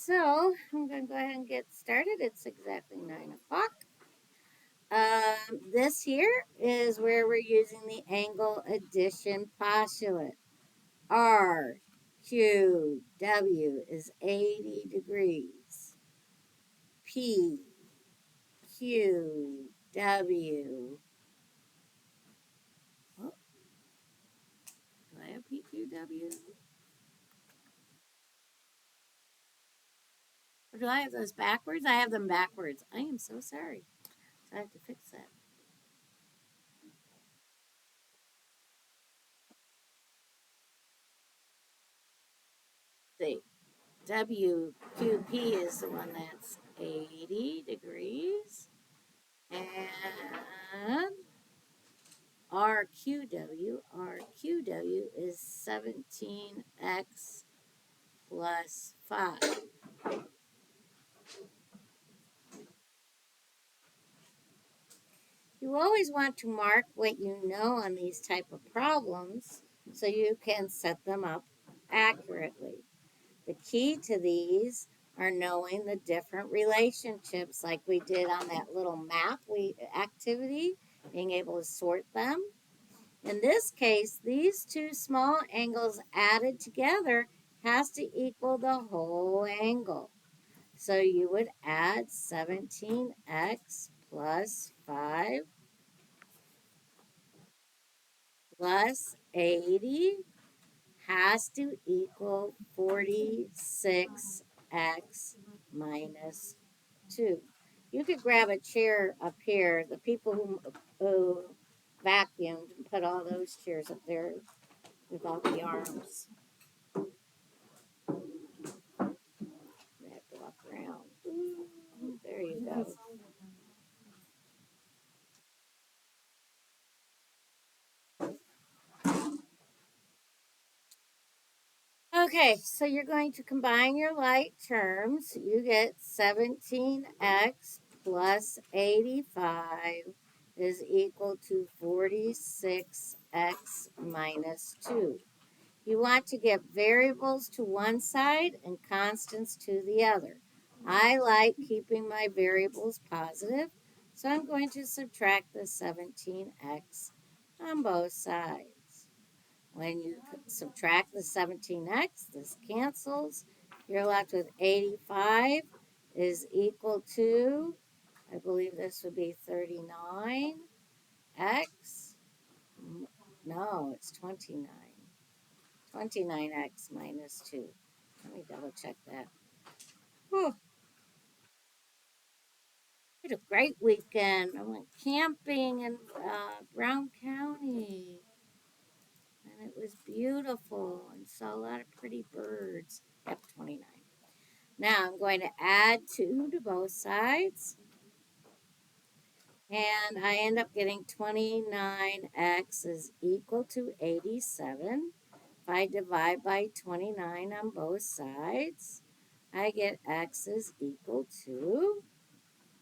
so I'm going to go ahead and get started. It's exactly 9 o'clock. This here is where we're using the angle addition postulate. R, Q, W is 80 degrees. P, Q, W. Oh, do I have P, Q, W? Or do I have those backwards? I have them backwards. I am so sorry. So I have to fix that. See, WQP is the one that's 80 degrees. And RQW is 17x plus 5. You always want to mark what you know on these type of problems so you can set them up accurately. The key to these are knowing the different relationships like we did on that little map activity, being able to sort them. In this case, these two small angles added together has to equal the whole angle. So you would add 17x plus 5 plus 80 has to equal 46x minus 2. You could grab a chair up here. The people who vacuumed and put all those chairs up there without the arms. I have to walk around. There you go. Okay, so you're going to combine your like terms. You get 17x plus 85 is equal to 46x minus 2. You want to get variables to one side and constants to the other. I like keeping my variables positive, so I'm going to subtract the 17x on both sides. When you subtract the 17x, this cancels. You're left with 85 is equal to, I believe this would be 39x. No, it's 29. 29x minus 2. Let me double check that. Whew. We had a great weekend. I went camping in Brown County. And it was beautiful and saw a lot of pretty birds. Yep, 29. Now I'm going to add 2 to both sides. And I end up getting 29x is equal to 87. If I divide by 29 on both sides, I get x is equal to,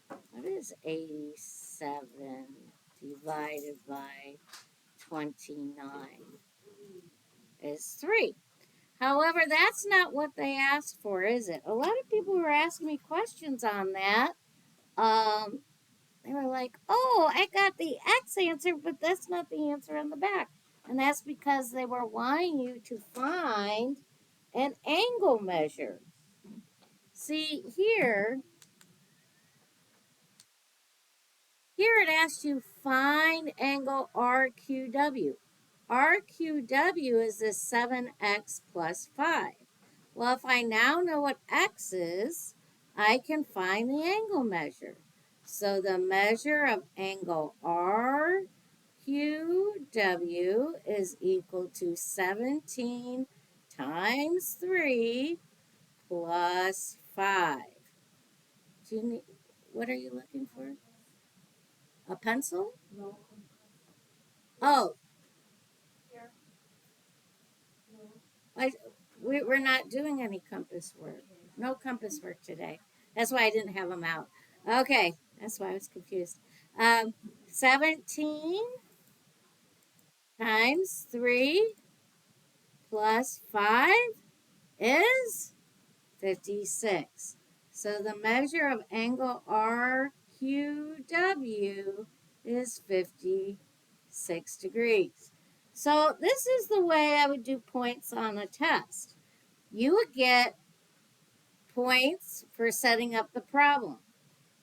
what is 87 divided by 29? Is 3. However, that's not what they asked for, is it? A lot of people were asking me questions on that. Um, they were like, oh, I got the X answer, but that's not the answer on the back. And that's because they were wanting you to find an angle measure. See, here it asks you find angle RQW. RQW is this 7x plus 5. Well, if I now know what x is, I can find the angle measure. So the measure of angle RQW is equal to 17 times 3 plus 5. Do you need, what are you looking for? A pencil? Oh, I, we're not doing any compass work. No compass work today. That's why I didn't have them out. Okay, that's why I was confused. 17 times 3 plus 5 is 56. So the measure of angle RQW is 56 degrees. So this is the way I would do points on a test. You would get points for setting up the problem.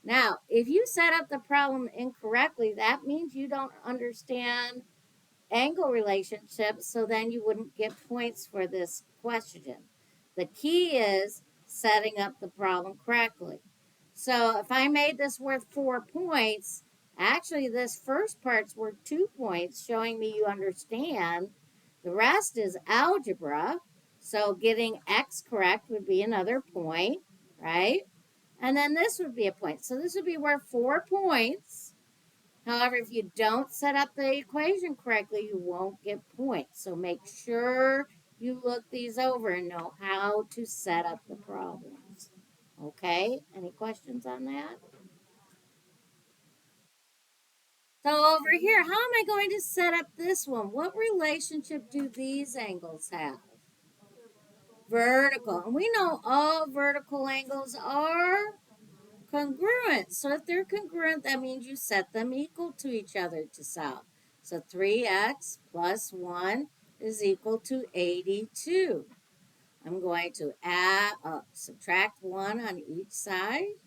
Now, if you set up the problem incorrectly, that means you don't understand angle relationships, so then you wouldn't get points for this question. The key is setting up the problem correctly. So if I made this worth 4 points, actually this first part's worth 2 points, showing me you understand. The rest is algebra, so getting x correct would be another point, right? And then this would be a point. So this would be worth 4 points. However, if you don't set up the equation correctly, you won't get points. So make sure you look these over and know how to set up the problems. Okay, any questions on that? So over here, how am I going to set up this one? What relationship do these angles have? Vertical. And we know all vertical angles are congruent. So if they're congruent, that means you set them equal to each other to solve. So 3x plus 1 is equal to 82. I'm going to subtract 1 on each side.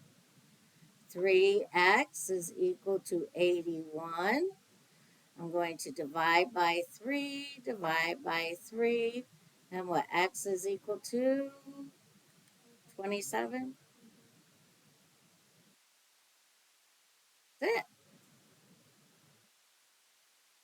3x is equal to 81. I'm going to divide by 3, and what x is equal to? 27. That's it.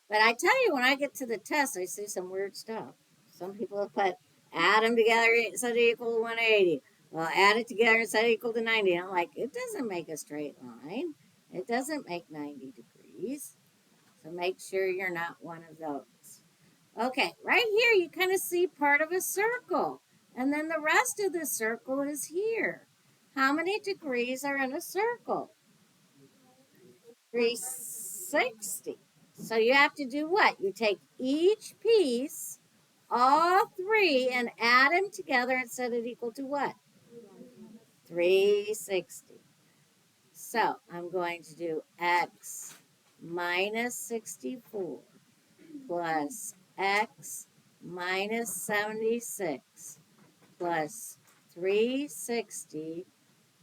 But I tell you, when I get to the test, I see some weird stuff. Some people have put add them together, set it equal to 180. Well, add it together and set it equal to 90. And I'm like, it doesn't make a straight line. It doesn't make 90 degrees. So make sure you're not one of those. Okay, right here you kind of see part of a circle. And then the rest of the circle is here. How many degrees are in a circle? 360. So you have to do what? You take each piece, all three, and add them together and set it equal to what? 360. So I'm going to do x minus 64 plus x minus 76 plus 360,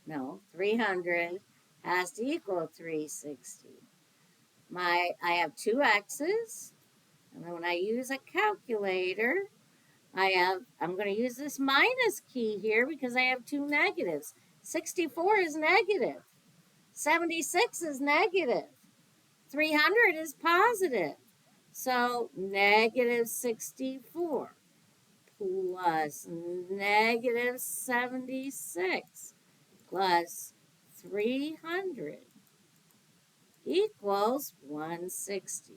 no, 300 has to equal 360. I have two x's, and then when I use a calculator, I'm going to use this minus key here because I have two negatives. 64 is negative. 76 is negative. 300 is positive. So negative 64 plus negative 76 plus 300 equals 160.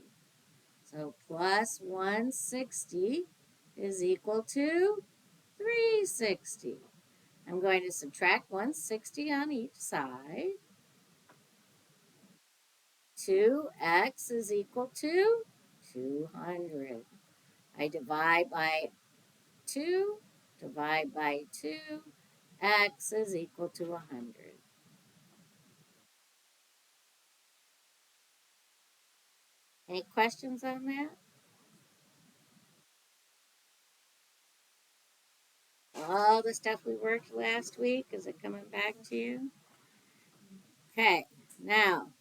So plus 160 is equal to 360. I'm going to subtract 160 on each side. 2x is equal to 200. I divide by 2, divide by 2, x is equal to 100. Any questions on that? All the stuff we worked last week, is it coming back to you? Okay, now,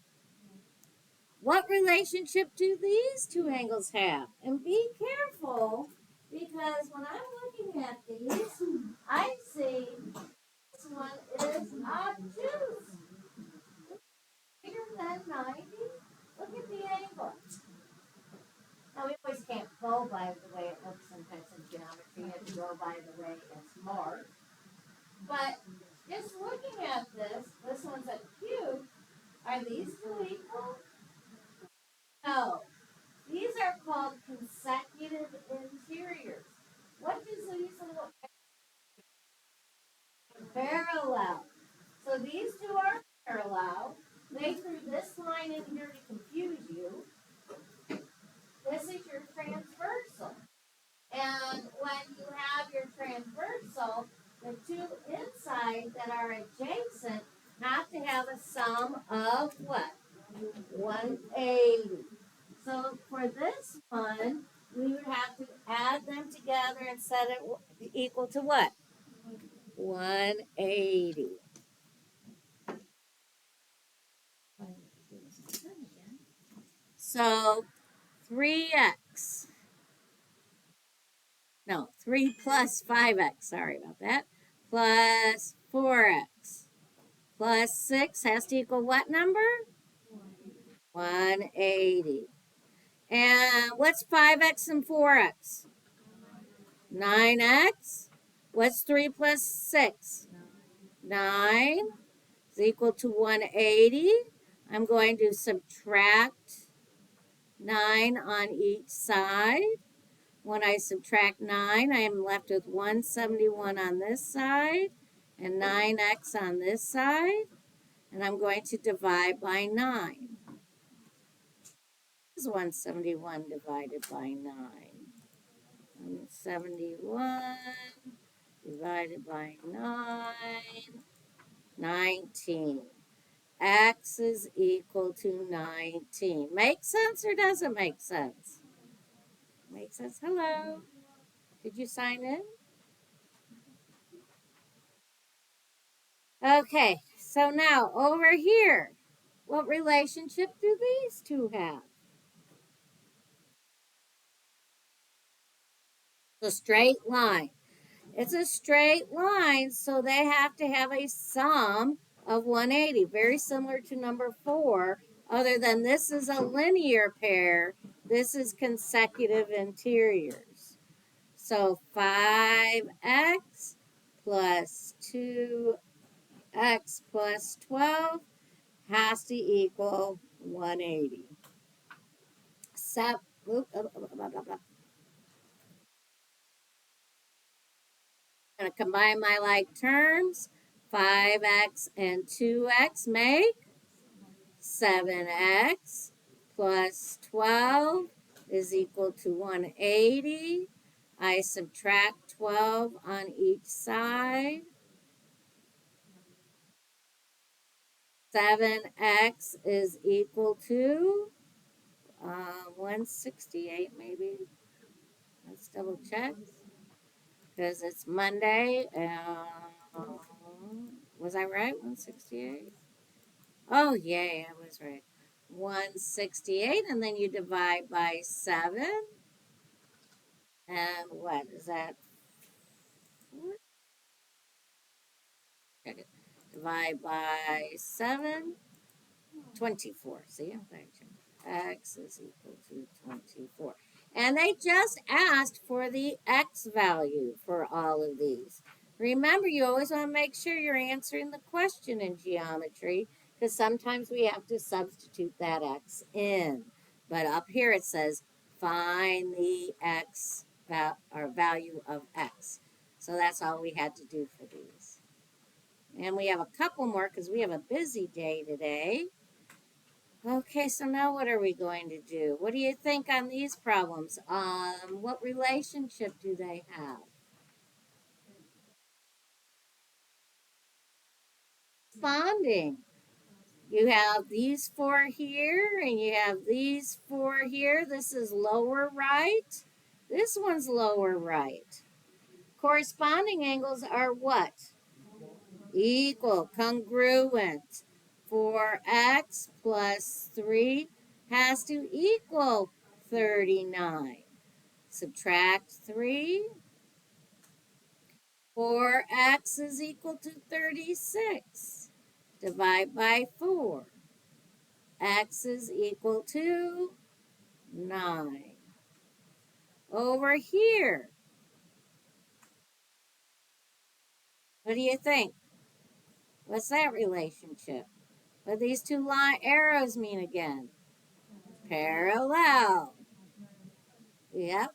what relationship do these two angles have? And be careful, because when I'm looking at these, I see this one is obtuse. Bigger than 90. Look at the angle. Now, we always can't go by the way it looks sometimes in geometry. You have to go by the way it's marked. But just looking at this one's a cube. Are these two equal? No. These are called consecutive interiors. What does these look like? Parallel. So these two are parallel. They threw this line in here to confuse you. This is your transversal. And when you have your transversal, the two inside sum of what? 180. So for this one, we would have to add them together and set it equal to what? 180. So 3x, no, 3 plus 5x, sorry about that, plus 4x plus 6 has to equal what number? 180. And what's 5x and 4x? 9x. What's 3 plus 6? 9 is equal to 180. I'm going to subtract 9 on each side. When I subtract 9, I am left with 171 on this side and 9x on this side. And I'm going to divide by 9. This is 171 divided by 9. 171 divided by 9, 19. X is equal to 19. Make sense or doesn't make sense? Makes sense. Hello. Did you sign in? Okay, so now over here, what relationship do these two have? It's a straight line. It's a straight line, so they have to have a sum of 180, very similar to number 4, other than this is a linear pair, this is consecutive interiors. So 5x plus 2x plus 12 has to equal 180. I'm going to combine my like terms. 5x and 2x make 7x plus 12 is equal to 180. I subtract 12 on each side. 7x is equal to 168 maybe. Let's double check because it's Monday. Was I right? 168? Oh, yay, I was right. 168, and then you divide by 7. And what is that? Check it. Divide by 7. 24. See, I'm glad you. X is equal to 24. And they just asked for the X value for all of these. Remember, you always want to make sure you're answering the question in geometry because sometimes we have to substitute that X in. But up here it says find the X or value of X. So that's all we had to do for these. And we have a couple more because we have a busy day today. Okay, so now what are we going to do? What do you think on these problems? What relationship do they have? Corresponding. You have these 4 here, and you have these 4 here. This is lower right. This one's lower right. Corresponding angles are what? Equal, congruent. 4x plus 3 has to equal 39. Subtract 3. 4x is equal to 36. Divide by 4. X is equal to 9. Over here, what do you think? What's that relationship? What do these two line arrows mean again? Parallel. Yep.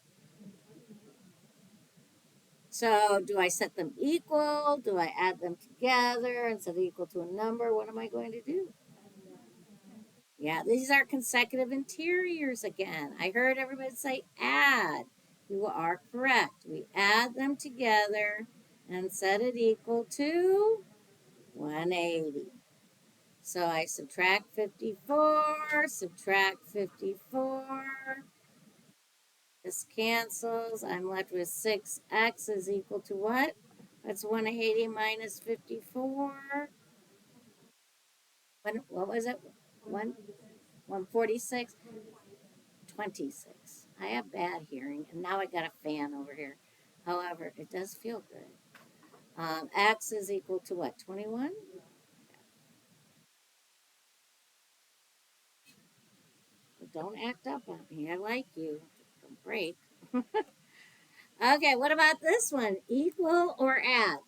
So do I set them equal? Do I add them together and set it equal to a number? What am I going to do? Yeah, these are consecutive interiors again. I heard everybody say add. You are correct. We add them together and set it equal to 180. So I subtract 54, subtract 54. This cancels. I'm left with 6x is equal to what? That's 180 minus 54. What was it? 146? 26. I have bad hearing, and now I got a fan over here. However, it does feel good. X is equal to what? 21? Don't act up on me. I like you. Don't break. Okay, what about this one? Equal or add?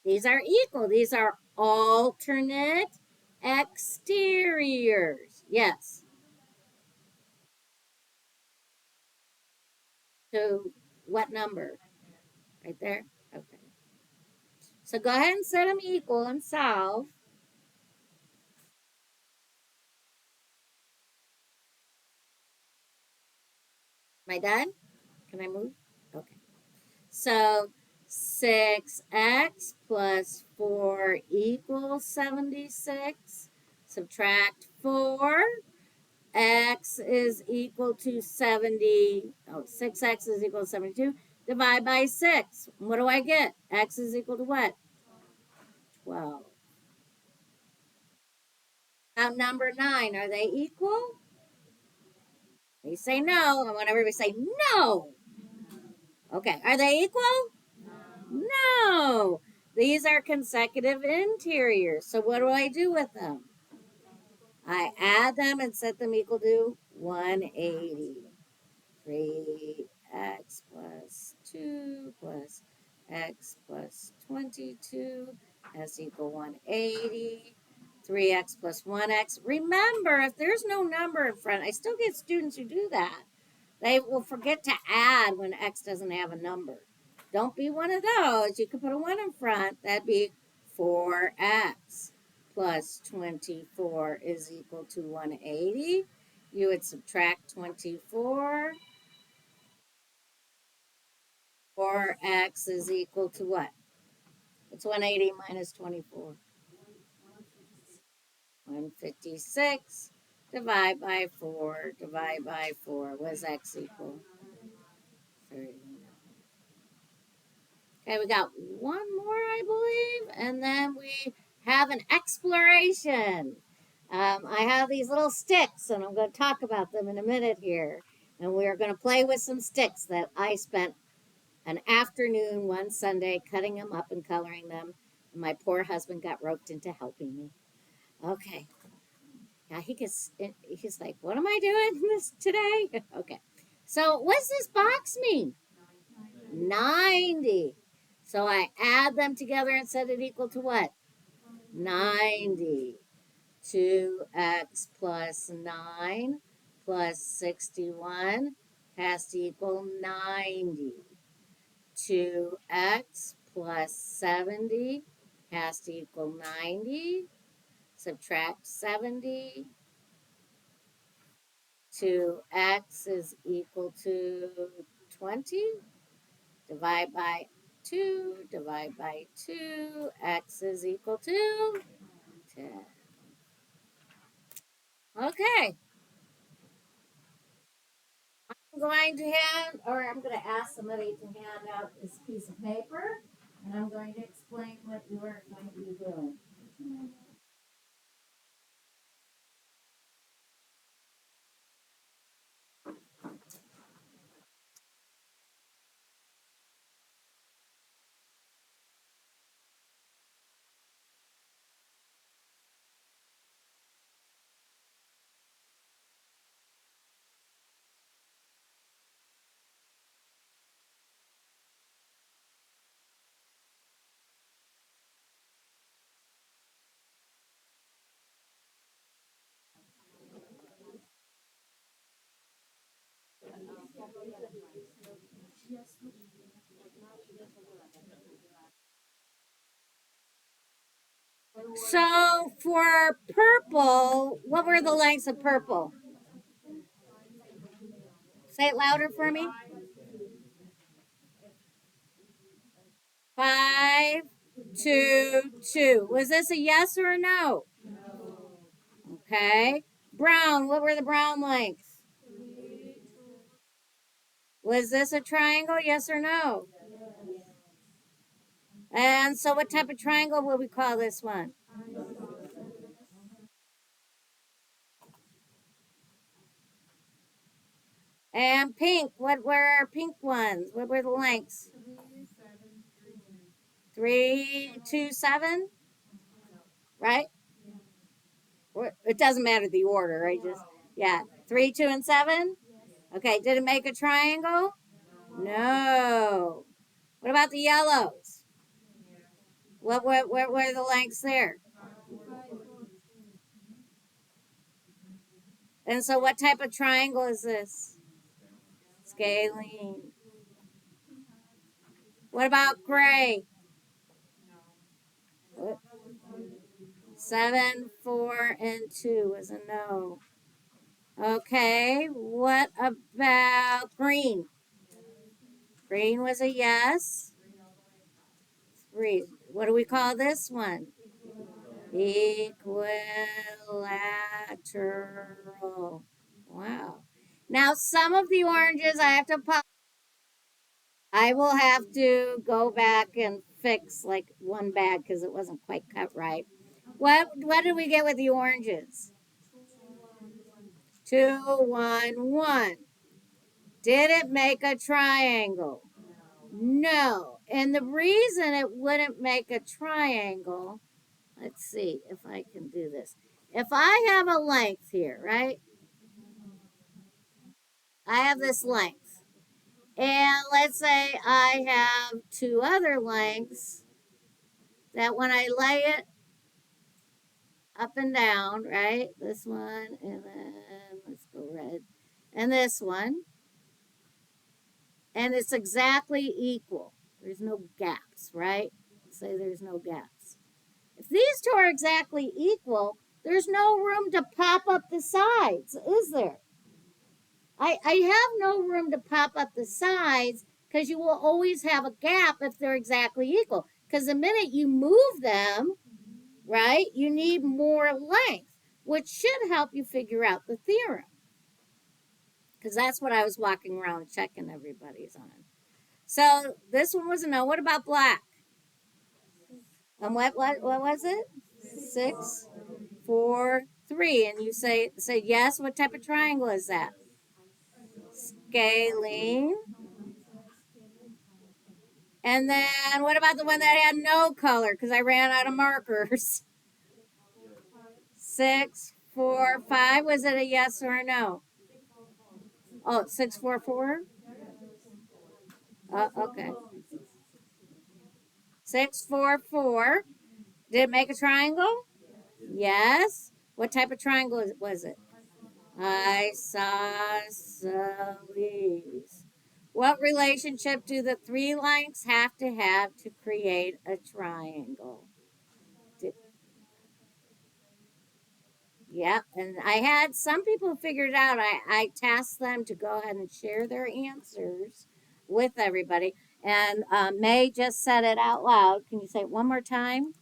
These are equal. These are alternate exteriors. Yes. So what number? Right there? Okay. So go ahead and set them equal and solve. Am I done? Can I move? Okay. So 6x plus 4 equals 76. Subtract 4. X is equal to 70. Oh, 6x is equal to 72. Divide by 6. What do I get? X is equal to what? 12. Now, number 9. Are they equal? They say no. I want everybody to say no. Okay. Are they equal? No. These are consecutive interiors. So what do I do with them? I add them and set them equal to 180. 3x plus 2 plus x plus 22 is equal 180. 3x plus 1x. Remember, if there's no number in front, I still get students who do that. They will forget to add when x doesn't have a number. Don't be one of those. You could put a 1 in front. That'd be 4x plus 24 is equal to 180. You would subtract 24. 4x is equal to what? It's 180 minus 24. 156. Divide by 4. Divide by 4. What is x equal? 30. Okay, we got one more, I believe, and then we have an exploration. I have these little sticks, and I'm going to talk about them in a minute here. And we are going to play with some sticks that I spent an afternoon one Sunday cutting them up and coloring them. And my poor husband got roped into helping me. Okay. Now he's like, what am I doing this today? Okay. So what's this box mean? 90. So I add them together and set it equal to what? 90. 2x plus 9 plus 61 has to equal 90. 2x plus 70 has to equal 90. Subtract 70. 2x is equal to 20. Divide by 2. Divide by 2. X is equal to 10. Okay. I'm going to ask somebody to hand out this piece of paper, and I'm going to explain what you are going to be doing. So for purple, what were the lengths of purple? Say it louder for me. 5, 2, 2. Was this a yes or a no? Okay. Brown, what were the brown lengths? Was this a triangle, yes or no? And so what type of triangle will we call this one? And pink, what were our pink ones? What were the lengths? 3, 2, 7, right? It doesn't matter the order, right? Just, yeah. 3, 2, and 7? Okay, did it make a triangle? No. What about the yellows? What were the lengths there? And so what type of triangle is this? Scalene. What about gray? 7, 4, and 2 was a no. Okay, what about green? Green was a yes. 3. What do we call this one? Equilateral. Wow. Now, some of the oranges I will have to go back and fix like one bag because it wasn't quite cut right. What did we get with the oranges? 2, 1, 1. Did it make a triangle? No. And the reason it wouldn't make a triangle, let's see if I can do this. If I have a length here, right? I have this length. And let's say I have two other lengths that when I lay it up and down, right? This one, and then let's go red, and this one, and it's exactly equal. There's no gaps, right? Say there's no gaps. If these two are exactly equal, there's no room to pop up the sides, is there? I have no room to pop up the sides because you will always have a gap if they're exactly equal. Because the minute you move them, right, you need more length, which should help you figure out the theorem. Because that's what I was walking around checking everybody's on. So this one was a no. What about black? And what was it? 6, 4, 3. And you say yes. What type of triangle is that? Scalene. And then what about the one that had no color? Because I ran out of markers. 6, 4, 5. Was it a yes or a no? Oh, 6, 4, 4. Okay. 6, 4, 4. Did it make a triangle? Yes. What type of triangle was it? Isosceles. What relationship do the three lengths have to create a triangle? Yep, and I had some people figured out. I tasked them to go ahead and share their answers with everybody. And May just said it out loud. Can you say it one more time?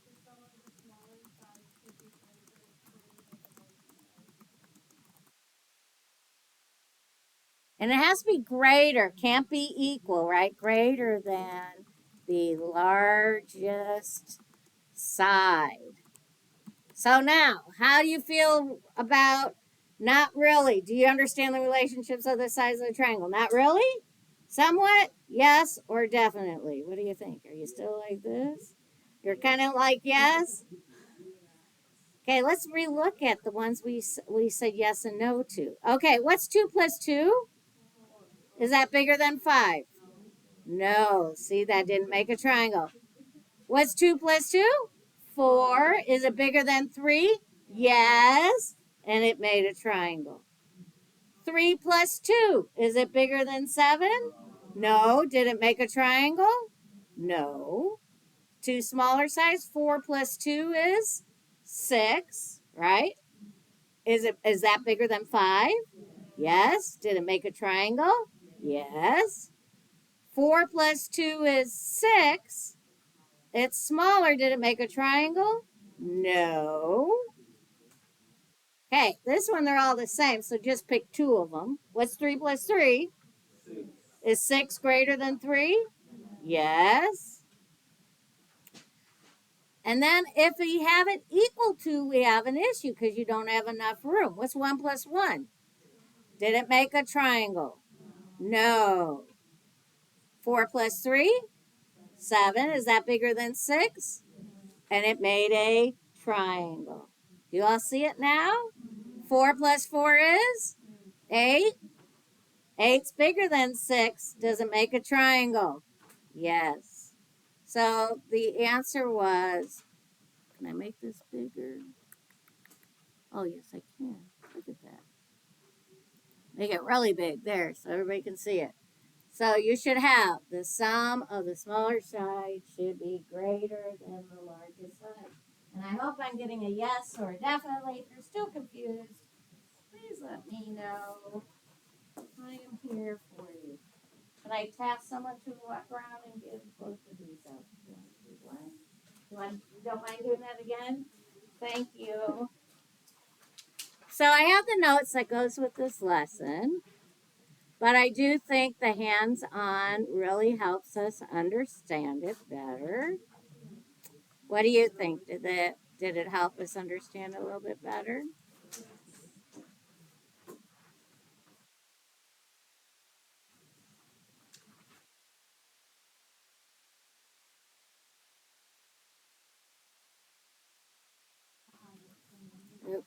And it has to be greater, can't be equal, right? Greater than the largest side. So now, how do you feel about not really? Do you understand the relationships of the sides of the triangle? Not really? Somewhat? Yes or definitely? What do you think? Are you still like this? You're kind of like yes? Okay, let's relook at the ones we said yes and no to. Okay, what's 2 plus 2? Is that bigger than 5? No. See, that didn't make a triangle. What's 2 plus 2? 4. Is it bigger than 3? Yes. And it made a triangle. 3 plus 2. Is it bigger than 7? No. Did it make a triangle? No. Two smaller size. 4 plus 2 is 6, right? Is that bigger than 5? Yes. Did it make a triangle? Yes. 4 plus 2 is 6. It's smaller. Did it make a triangle? No. Okay, this one they're all the same, so just pick two of them. What's 3 plus 3? 6. Is 6 greater than 3? Yes. And then if we have it equal to, we have an issue because you don't have enough room. What's 1 plus 1? Did it make a triangle? No. 4 plus 3? 7. Is that bigger than 6? And it made a triangle. Do you all see it now? 4 plus 4 is 8. 8's bigger than 6. Does it make a triangle? Yes. So the answer was, can I make this bigger? Oh, yes, I can. Look at that. Make it really big there so everybody can see it. So you should have the sum of the smaller side should be greater than the larger side. And I hope I'm getting a yes or a definitely. If you're still confused, please let me know. I am here for you. Can I task someone to walk around and give both of these out? You want to do one? You don't mind doing that again? Thank you. So I have the notes that goes with this lesson, but I do think the hands-on really helps us understand it better. What do you think? Did it help us understand a little bit better? Yeah.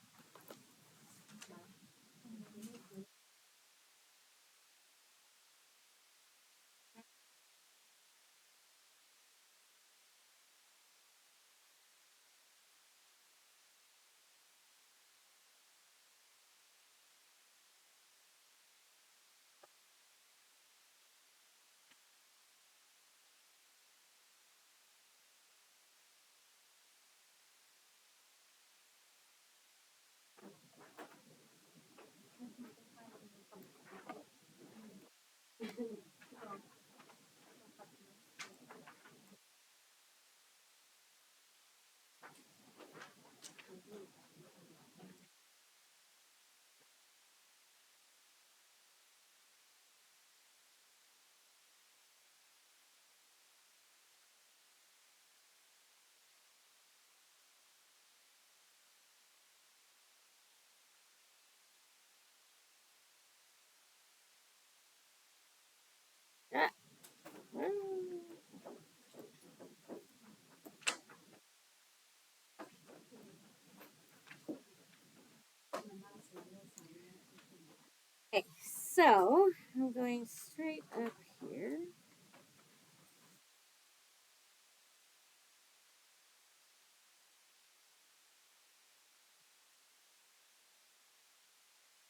Okay, so I'm going straight up here.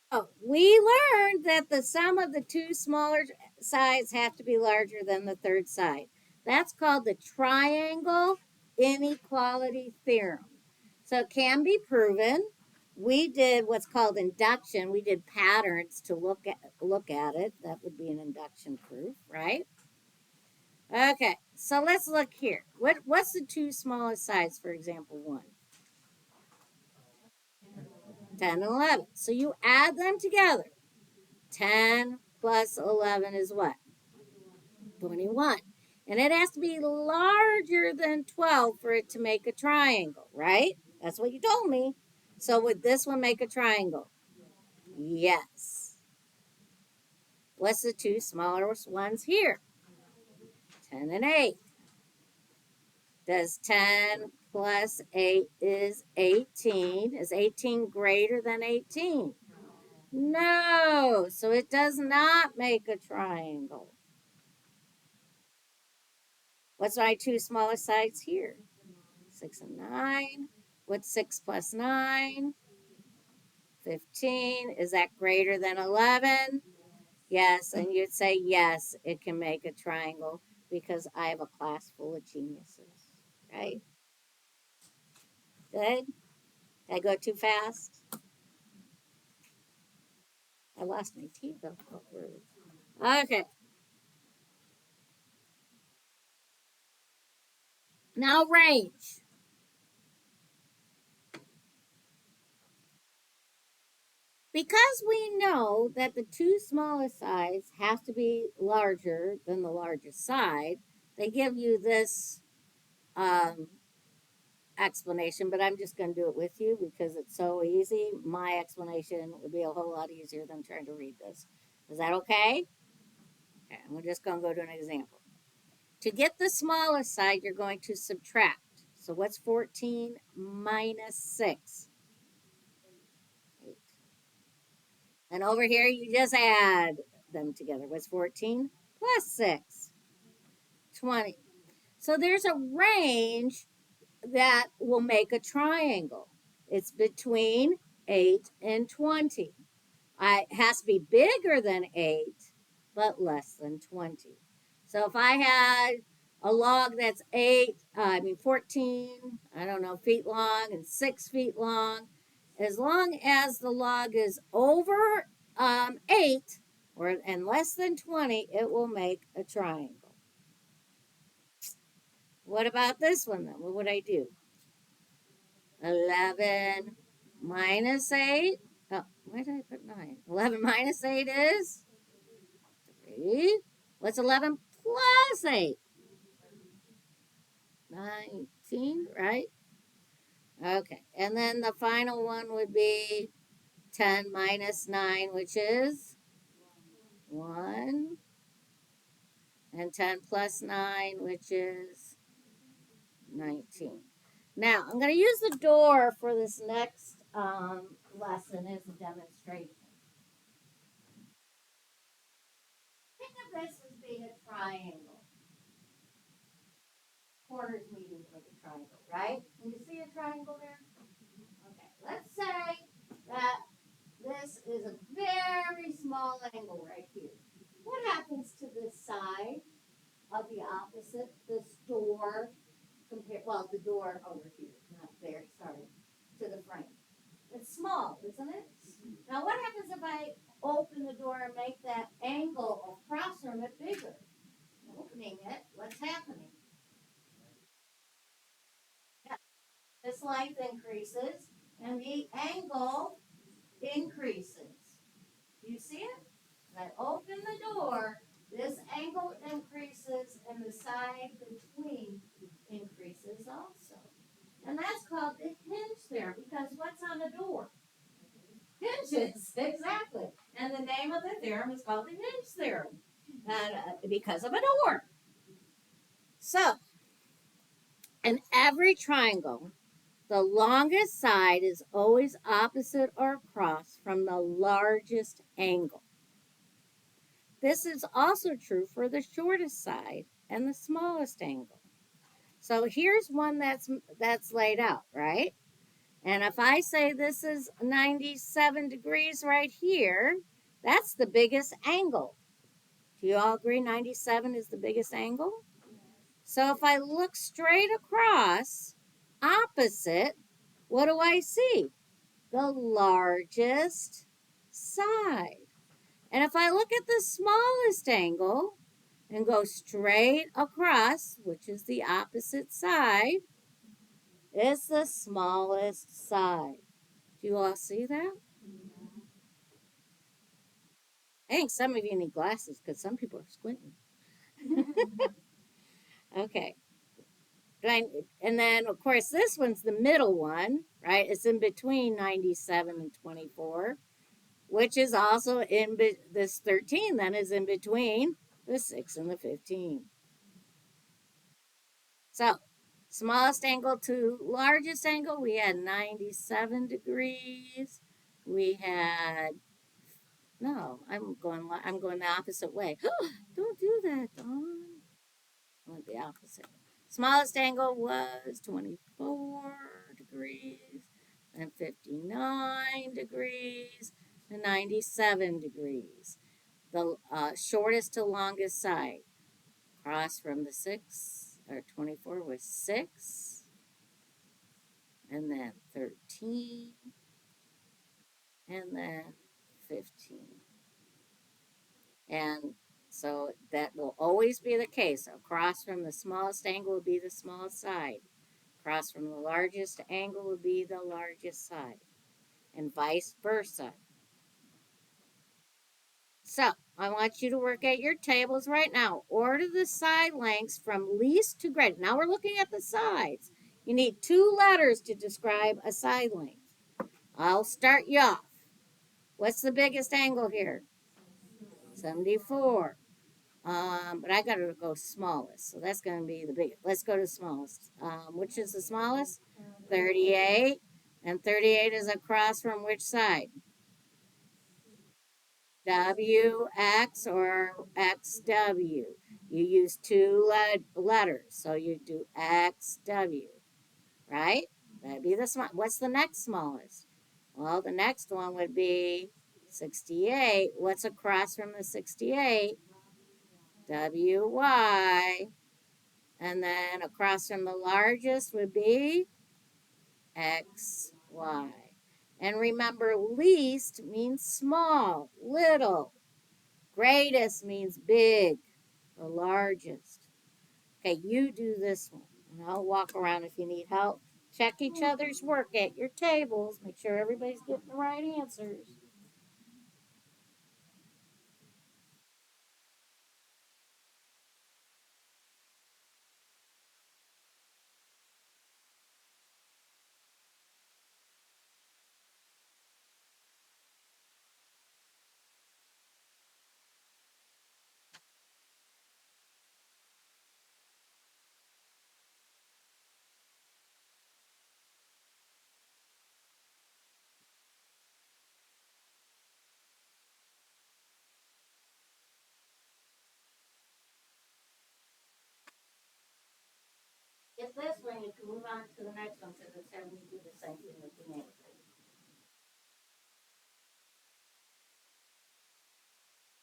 Oh, we learned that the sum of the two smaller sides have to be larger than the third side. That's called the triangle inequality theorem. So it can be proven. We did what's called induction. We did patterns to look at it. That would be an induction proof, right? Okay, so let's look here. What's the two smallest sides for example 1? 10 and 11. So you add them together. 10 plus 11 is what? 21. And it has to be larger than 12 for it to make a triangle, right? That's what you told me. So would this one make a triangle? Yes. What's the two smaller ones here? 10 and 8. Does 10 plus 8 is 18? Is 18 greater than 18? No. So it does not make a triangle. What's my two smallest sides here? 6 and 9. What's 6 plus 9? 15. Is that greater than 11? Yes. And you'd say, yes, it can make a triangle because I have a class full of geniuses. Right? Good? Did I go too fast? I lost my teeth though. Okay. Now range. Because we know that the two smallest sides have to be larger than the largest side, they give you this um, explanation, but I'm just going to do it with you because it's so easy. My explanation would be a whole lot easier than trying to read this. Is that okay? Okay, I'm just going to go to an example. To get the smallest side, you're going to subtract. So what's 14 minus 6? 8. And over here, you just add them together. What's 14 plus 6? 20. So there's a range that will make a triangle. It's between 8 and 20. It has to be bigger than 8, but less than 20. So if I had a log that's 14, I don't know, feet long and 6 feet long, as long as the log is over 8 and less than 20, it will make a triangle. What about this one then? What would I do? 11 minus 8. Oh, why did I put 9? 11 minus 8 is 3. What's 11 plus 8? 19, right? Okay. And then the final one would be 10 minus 9, which is 1. And 10 plus 9, which is 19. Now, I'm going to use the door for this next lesson as a demonstration. Think of this as being a triangle. Corners meeting to make a triangle, right? Can you see a triangle there? Okay, let's say that this is a very small angle right here. What happens to this side of the opposite, this door, the door over here, not there, sorry, to the frame? It's small, isn't it? Now, what happens if I open the door and make that angle across from it bigger? Opening it, what's happening? Yeah, this length increases and the angle increases. Do you see it? As I open the door, this angle increases and the side between increases also. And that's called the hinge theorem because what's on the door? Hinges, exactly. And the name of the theorem is called the hinge theorem and, because of a door. So, in every triangle, the longest side is always opposite or across from the largest angle. This is also true for the shortest side and the smallest angle. So here's one that's laid out, right? And if I say this is 97 degrees right here, that's the biggest angle. Do you all agree 97 is the biggest angle? So if I look straight across, opposite, what do I see? The largest side. And if I look at the smallest angle and go straight across, which is the opposite side, it's the smallest side. Do you all see that? I think some of you need glasses because some people are squinting. Okay. And then, of course, this one's the middle one, right? It's in between 97 and 24, which is also this 13 then is in between the 6 and the 15. So, smallest angle to largest angle, we had 97 degrees. We had no, I'm going the opposite way. Don't do that, Dawn. I went the opposite. Smallest angle was 24 degrees and 59 degrees and 97 degrees. The shortest to longest side across from the 6 or 24 was 6 and then 13 and then 15. And So that will always be the case. Across from the smallest angle would be the smallest side. Across from the largest angle would be the largest side, and vice versa. So I want you to work at your tables right now. Order the side lengths from least to greatest. Now we're looking at the sides. You need two letters to describe a side length. I'll start you off. What's the biggest angle here? 74. But I gotta go smallest, so that's gonna be the biggest. Let's go to smallest. Which is the smallest? 38. And 38 is across from which side? WX or XW. You use two letters, so you do XW, right? That'd be the small. What's the next smallest? Well, the next one would be 68. What's across from the 68? WY. And then across from the largest would be XY. And remember, least means small, little. Greatest means big, the largest. Okay, you do this one, and I'll walk around if you need help. Check each other's work at your tables. Make sure everybody's getting the right answers. Get this one, you can move on to the next one because it's having you do the same thing with the name.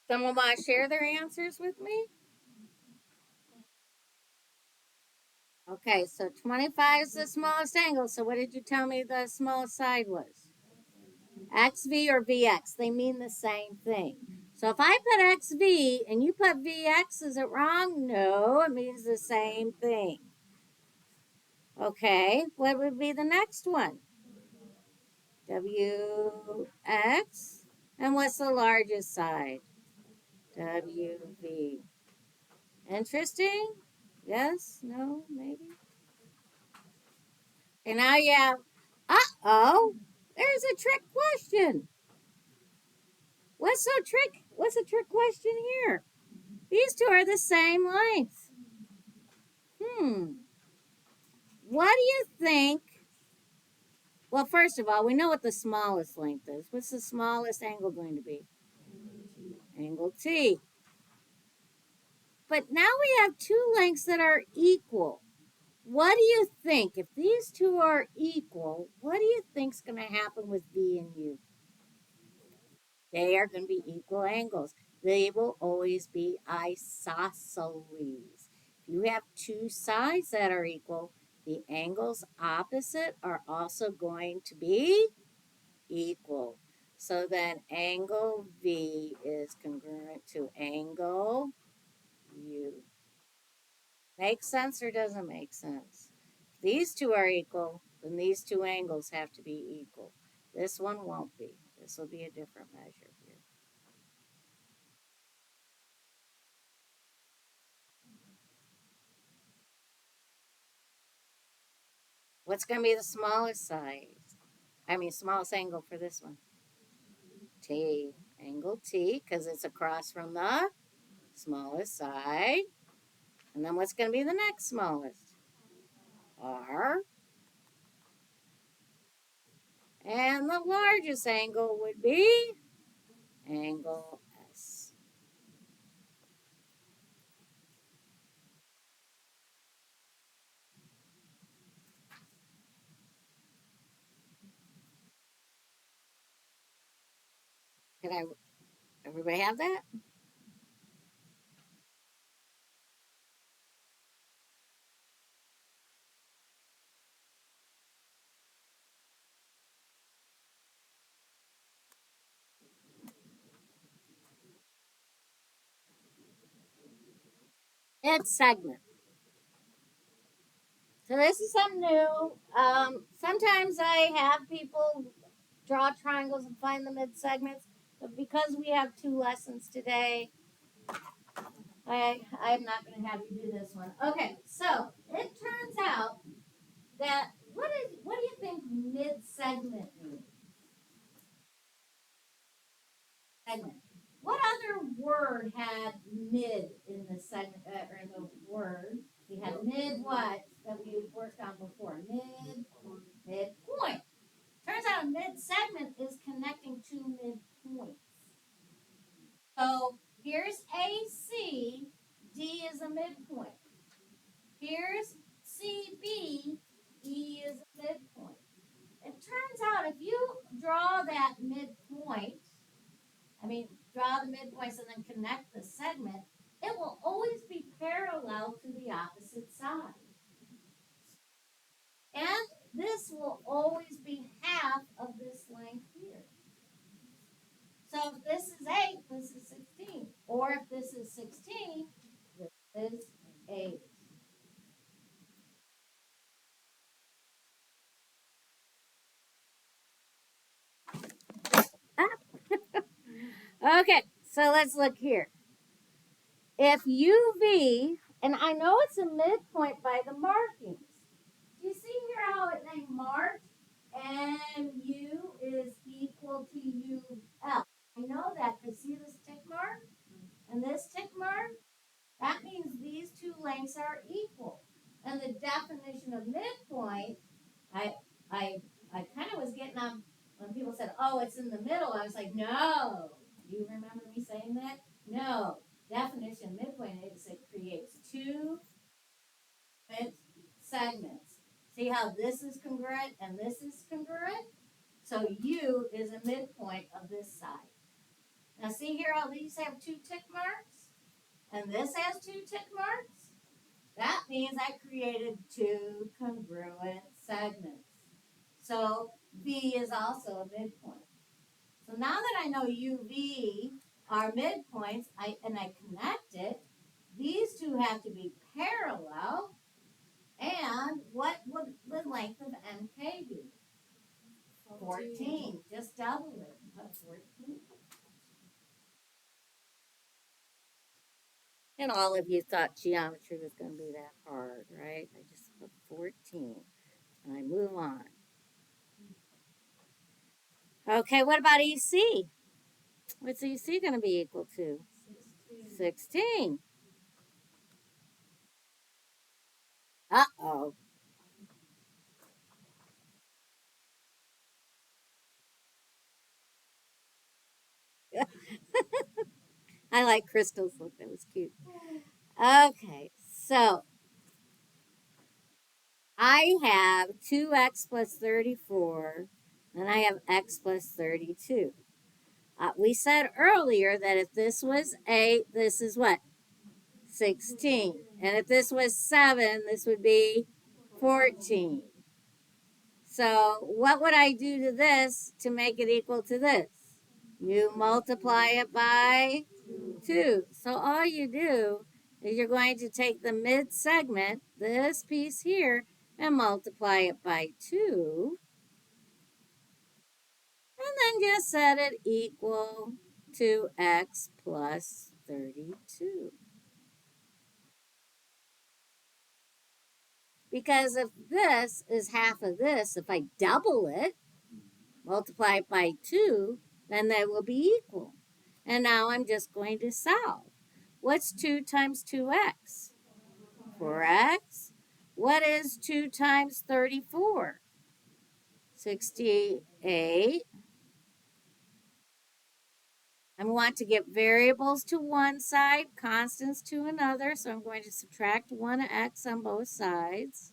Someone want to share their answers with me? Okay, so 25 is the smallest angle. So what did you tell me the smallest side was? XV or VX, they mean the same thing. So if I put XV and you put VX, is it wrong? No, it means the same thing. Okay, what would be the next one? WX. And what's the largest side? WV. Interesting? Yes? No? Maybe? And now you have, uh-oh, there's a trick question. What's a trick question here? These two are the same length. Hmm. What do you think? Well, first of all, we know what the smallest length is. What's the smallest angle going to be? Angle T. But now we have two lengths that are equal. What do you think? If these two are equal, what do you think's going to happen with V and U? They are going to be equal angles. They will always be isosceles. If you have two sides that are equal, the angles opposite are also going to be equal. So then angle V is congruent to angle U. Makes sense or doesn't make sense? If these two are equal, then these two angles have to be equal. This one won't be. This will be a different measure here. What's going to be the smallest size? Smallest angle for this one. T. Angle T, because it's across from the smallest side. And then what's going to be the next smallest? R. And the largest angle would be angle S. Can everybody have that? Mid-segment. So this is something new. Sometimes I have people draw triangles and find the mid-segments, but because we have 2 lessons today, I'm not going to have you do this one. Okay, so it turns out that what do you think mid-segment means? Segment. What other word had mid in the segment or in the word? We had mid what that we worked on before? Midpoint. Turns out a mid segment is connecting two midpoints. So here's AC, D is a midpoint. Here's CB, E is a midpoint. It turns out if you draw that midpoint, draw the midpoints and then connect the segment, it will always be parallel to the opposite side. And this will always be half of this length here. So if this is 8, this is 16. Or if this is 16, this is 8. Okay, so let's look here. If UV, and I know it's a midpoint by the markings. Do you see here how it named marked? And U is equal to UL. I know that because see this tick mark and this tick mark? That means these two lengths are equal. And the definition of midpoint, I I I kind of was getting on when people said, "Oh, it's in the middle." I was like, "No." You remember me saying that? No. Definition of midpoint is it creates two segments. See how this is congruent and this is congruent? So U is a midpoint of this side. Now see here how these have 2 tick marks? And this has 2 tick marks? That means I created 2 congruent segments. So V is also a midpoint. So now that I know UV are midpoints, I connect it, these two have to be parallel. And what would the length of MK be? 14. Just double it. Put 14. And all of you thought geometry was going to be that hard, right? I just put 14 and I move on. Okay, what about EC? What's EC going to be equal to? 16. Uh-oh. I like Crystal's look. That was cute. Okay, so I have 2x plus 34, and I have x plus 32. We said earlier that if this was 8, this is what? 16. And if this was 7, this would be 14. So what would I do to this to make it equal to this? You multiply it by 2. So all you do is you're going to take the mid segment, this piece here, and multiply it by 2. And then just set it equal to x plus 32. Because if this is half of this, if I double it, multiply it by 2, then they will be equal. And now I'm just going to solve. What's 2 times 2x? 4x. What is 2 times 34? 68. I want to get variables to one side, constants to another, so I'm going to subtract 1x on both sides.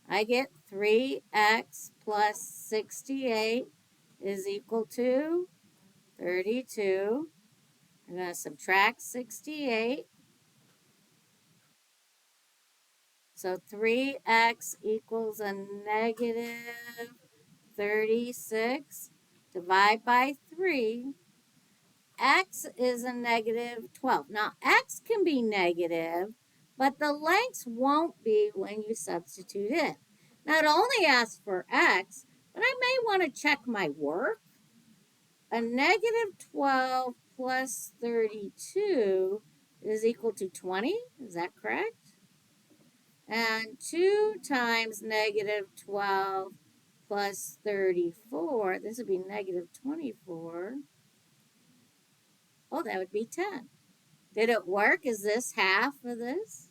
I get 3x plus 68 is equal to 32. I'm going to subtract 68. So 3x equals a negative 36. Divide by 3. x is a negative 12. Now, x can be negative, but the lengths won't be when you substitute in. Now, it only asks for x, but I may want to check my work. A negative 12 plus 32 is equal to 20. Is that correct? And 2 times negative 12 plus 34, this would be negative 24. Oh, that would be 10. Did it work? Is this half of this?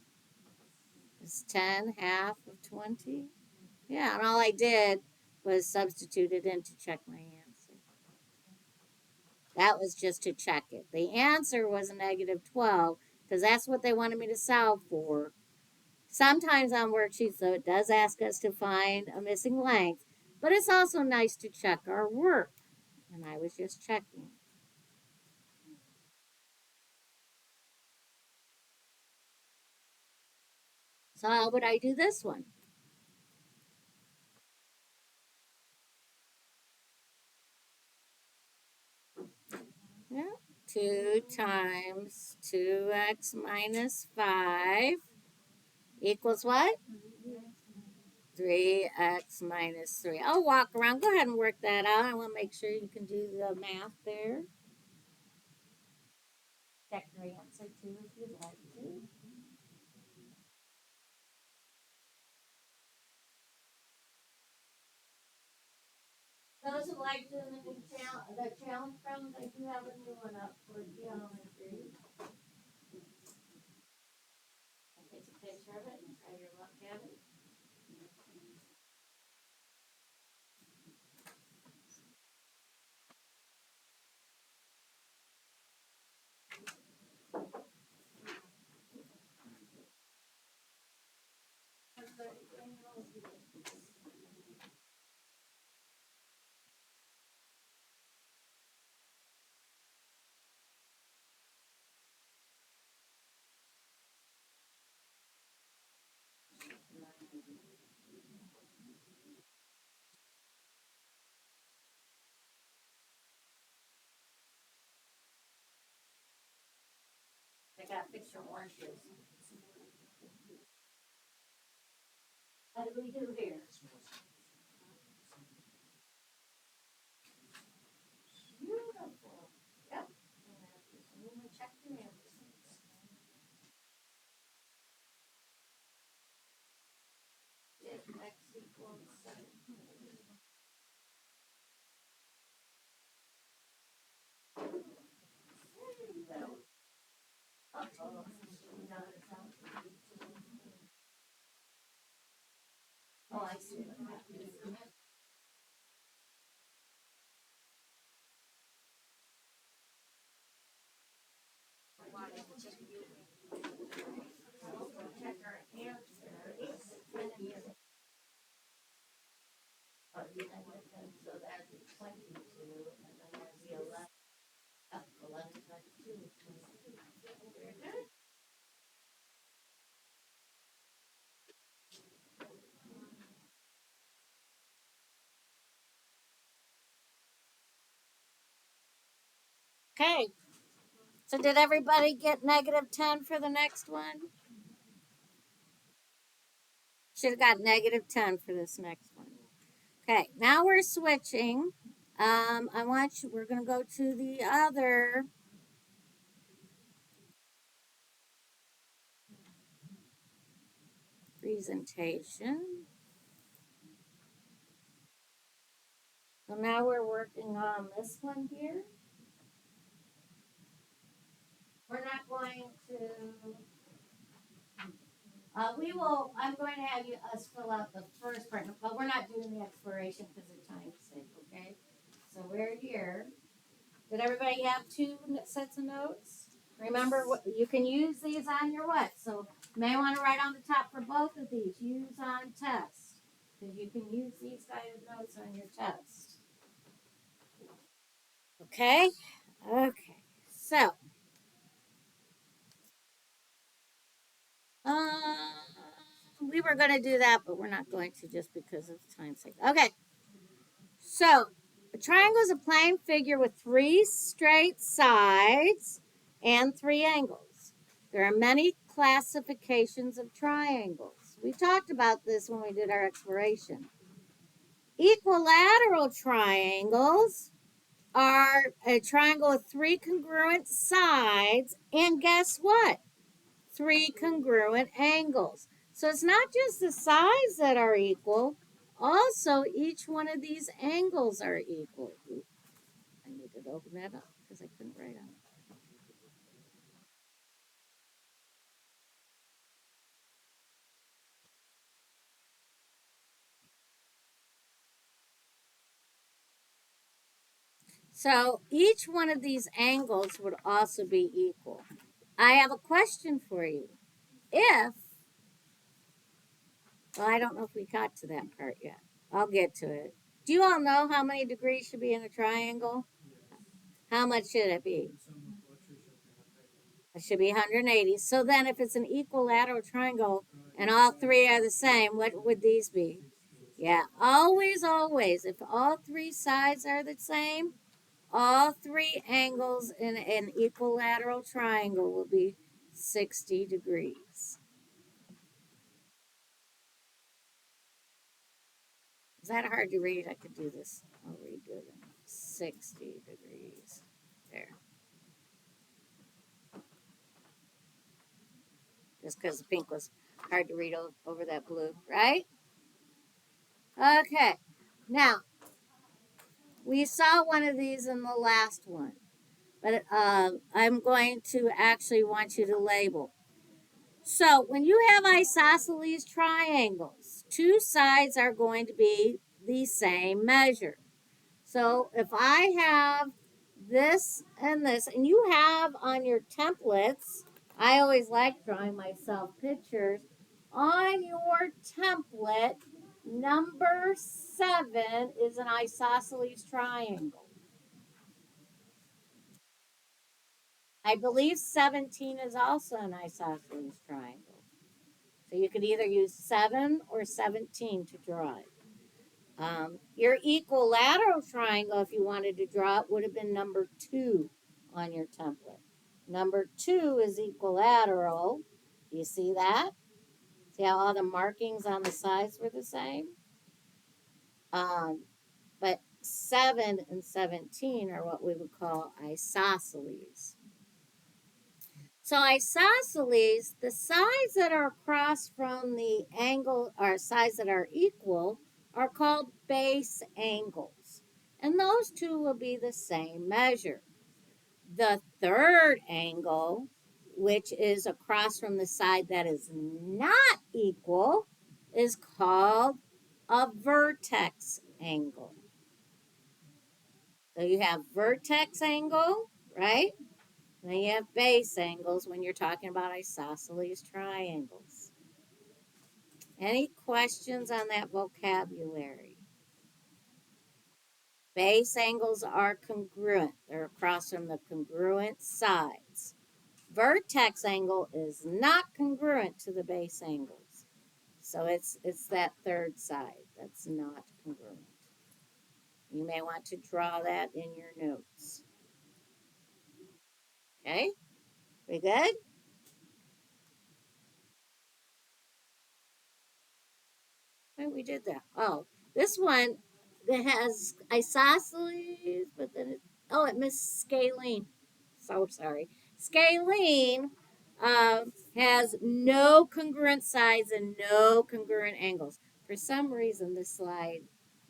Is 10 half of 20? Yeah, and all I did was substitute it in to check my answer. That was just to check it. The answer was a negative 12 because that's what they wanted me to solve for. Sometimes on worksheets, though, it does ask us to find a missing length, but it's also nice to check our work. And I was just checking. So how would I do this one? Yeah. 2 times 2x minus 5 equals what? 3x minus 3. I'll walk around. Go ahead and work that out. I want to make sure you can do the math there. Check your answer too if you'd like to. Those who like doing the new challenge problems, I do have a new one up for geometry. I'll take a picture of it and try your luck at it. I got to fix your oranges. What do we do here? Beautiful. Yep. And then we check your answers. If x equals 7. Oh, I see. Check our answers. So that'd be 22, and then there's the 11. 11 times 2 is 22. Very good. Okay, so did everybody get negative 10 for the next one? Should have got negative 10 for this next one. Okay, now we're switching. We're going to go to the other presentation. So now we're working on this one here. We're not going to I'm going to have us fill out the first part, but we're not doing the exploration because of time's sake, okay? So we're here. Did everybody have two sets of notes? Remember, what you can use these on your what? So you may want to write on the top for both of these. Use on test because you can use these kind of notes on your test. Okay. Okay. So, we were going to do that, but we're not going to just because of time's sake. Okay. So, A triangle is a plane figure with 3 straight sides and 3 angles. There are many classifications of triangles. We talked about this when we did our exploration. Equilateral triangles are a triangle with 3 congruent sides, and guess what? 3 congruent angles. So it's not just the sides that are equal, also each one of these angles are equal. Ooh, I needed to open that up because I couldn't write on it. So each one of these angles would also be equal. I have a question for you. If, well, I don't know if we got to that part yet. I'll get to it. Do you all know how many degrees should be in a triangle? How much should it be? It should be 180. So then if it's an equilateral triangle and all 3 are the same, what would these be? Yeah, always, always. If all 3 sides are the same, all 3 angles in an equilateral triangle will be 60 degrees. Is that hard to read? I could do this. I'll redo it. 60 degrees. There. Just because the pink was hard to read over that blue, right? Okay. Now, we saw one of these in the last one, but I'm going to actually want you to label. So when you have isosceles triangles, 2 sides are going to be the same measure. So if I have this and this, and you have on your templates, I always like drawing myself pictures. On your template, number 7 is an isosceles triangle. I believe 17 is also an isosceles triangle. So you could either use 7 or 17 to draw it. Your equilateral triangle, if you wanted to draw it, would have been number 2 on your template. Number 2 is equilateral. Do you see that? See how all the markings on the sides were the same? But 7 and 17 are what we would call isosceles. So isosceles, the sides that are across from the angle, or sides that are equal, are called base angles. And those two will be the same measure. The third angle, which is across from the side that is not equal, is called a vertex angle. So you have vertex angle, right? And then you have base angles when you're talking about isosceles triangles. Any questions on that vocabulary? Base angles are congruent. They're across from the congruent sides. Vertex angle is not congruent to the base angles. So it's that third side that's not congruent. You may want to draw that in your notes. Okay? We good? Wait, we did that. Oh, this one that has isosceles, but then it missed scalene. So sorry. Scalene has no congruent sides and no congruent angles. For some reason, this slide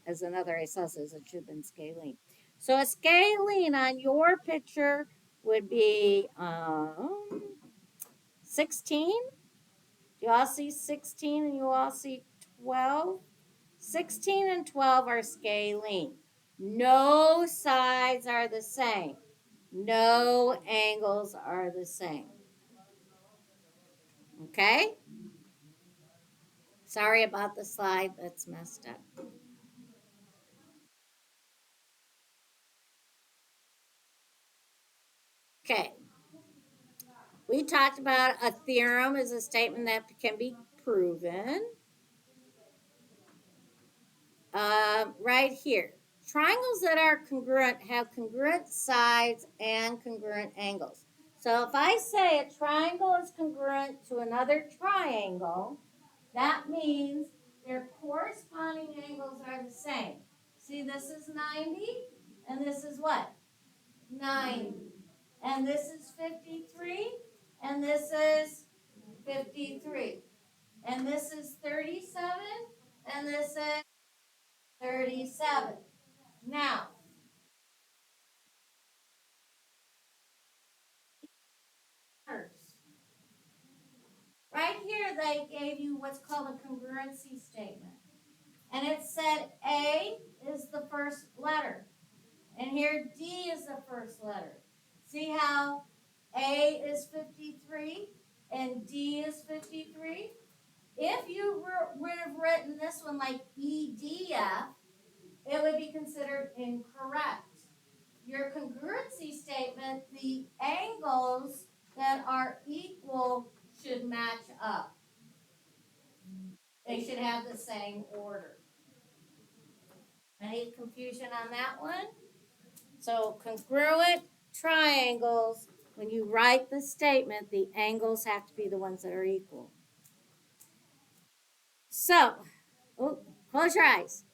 has another isosceles. It should have been scalene. So a scalene on your picture would be 16. Do you all see 16 and you all see 12? 16 and 12 are scalene. No sides are the same. No angles are the same. Okay? Sorry about the slide that's messed up. Okay. We talked about a theorem is a statement that can be proven. Right here. triangles that are congruent have congruent sides and congruent angles. So if I say a triangle is congruent to another triangle, that means their corresponding angles are the same. See, this is 90, and this is what? 90. And this is 53, and this is 53. And this is 37, and this is 37. Now, right here they gave you what's called a congruency statement. And it said A is the first letter. And here D is the first letter. See how A is 53 and D is 53? If you would have written this one like EDF, it would be considered incorrect. Your congruency statement, the angles that are equal should match up. They should have the same order. Any confusion on that one? So congruent triangles, when you write the statement, the angles have to be the ones that are equal. So, oh, close your eyes.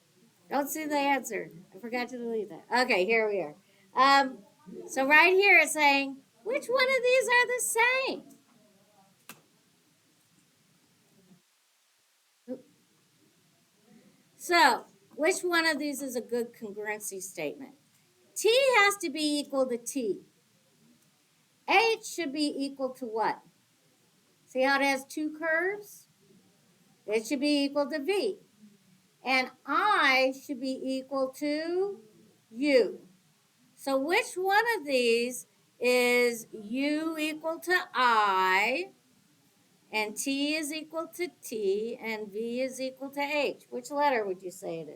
Don't see the answer. I forgot to delete that. Okay, here we are. So right here it's saying, which one of these are the same? So, which one of these is a good congruency statement? T has to be equal to T. H should be equal to what? See how it has two curves? It should be equal to V. And I should be equal to U. So which one of these is U equal to I, and T is equal to T, and V is equal to H? Which letter would you say it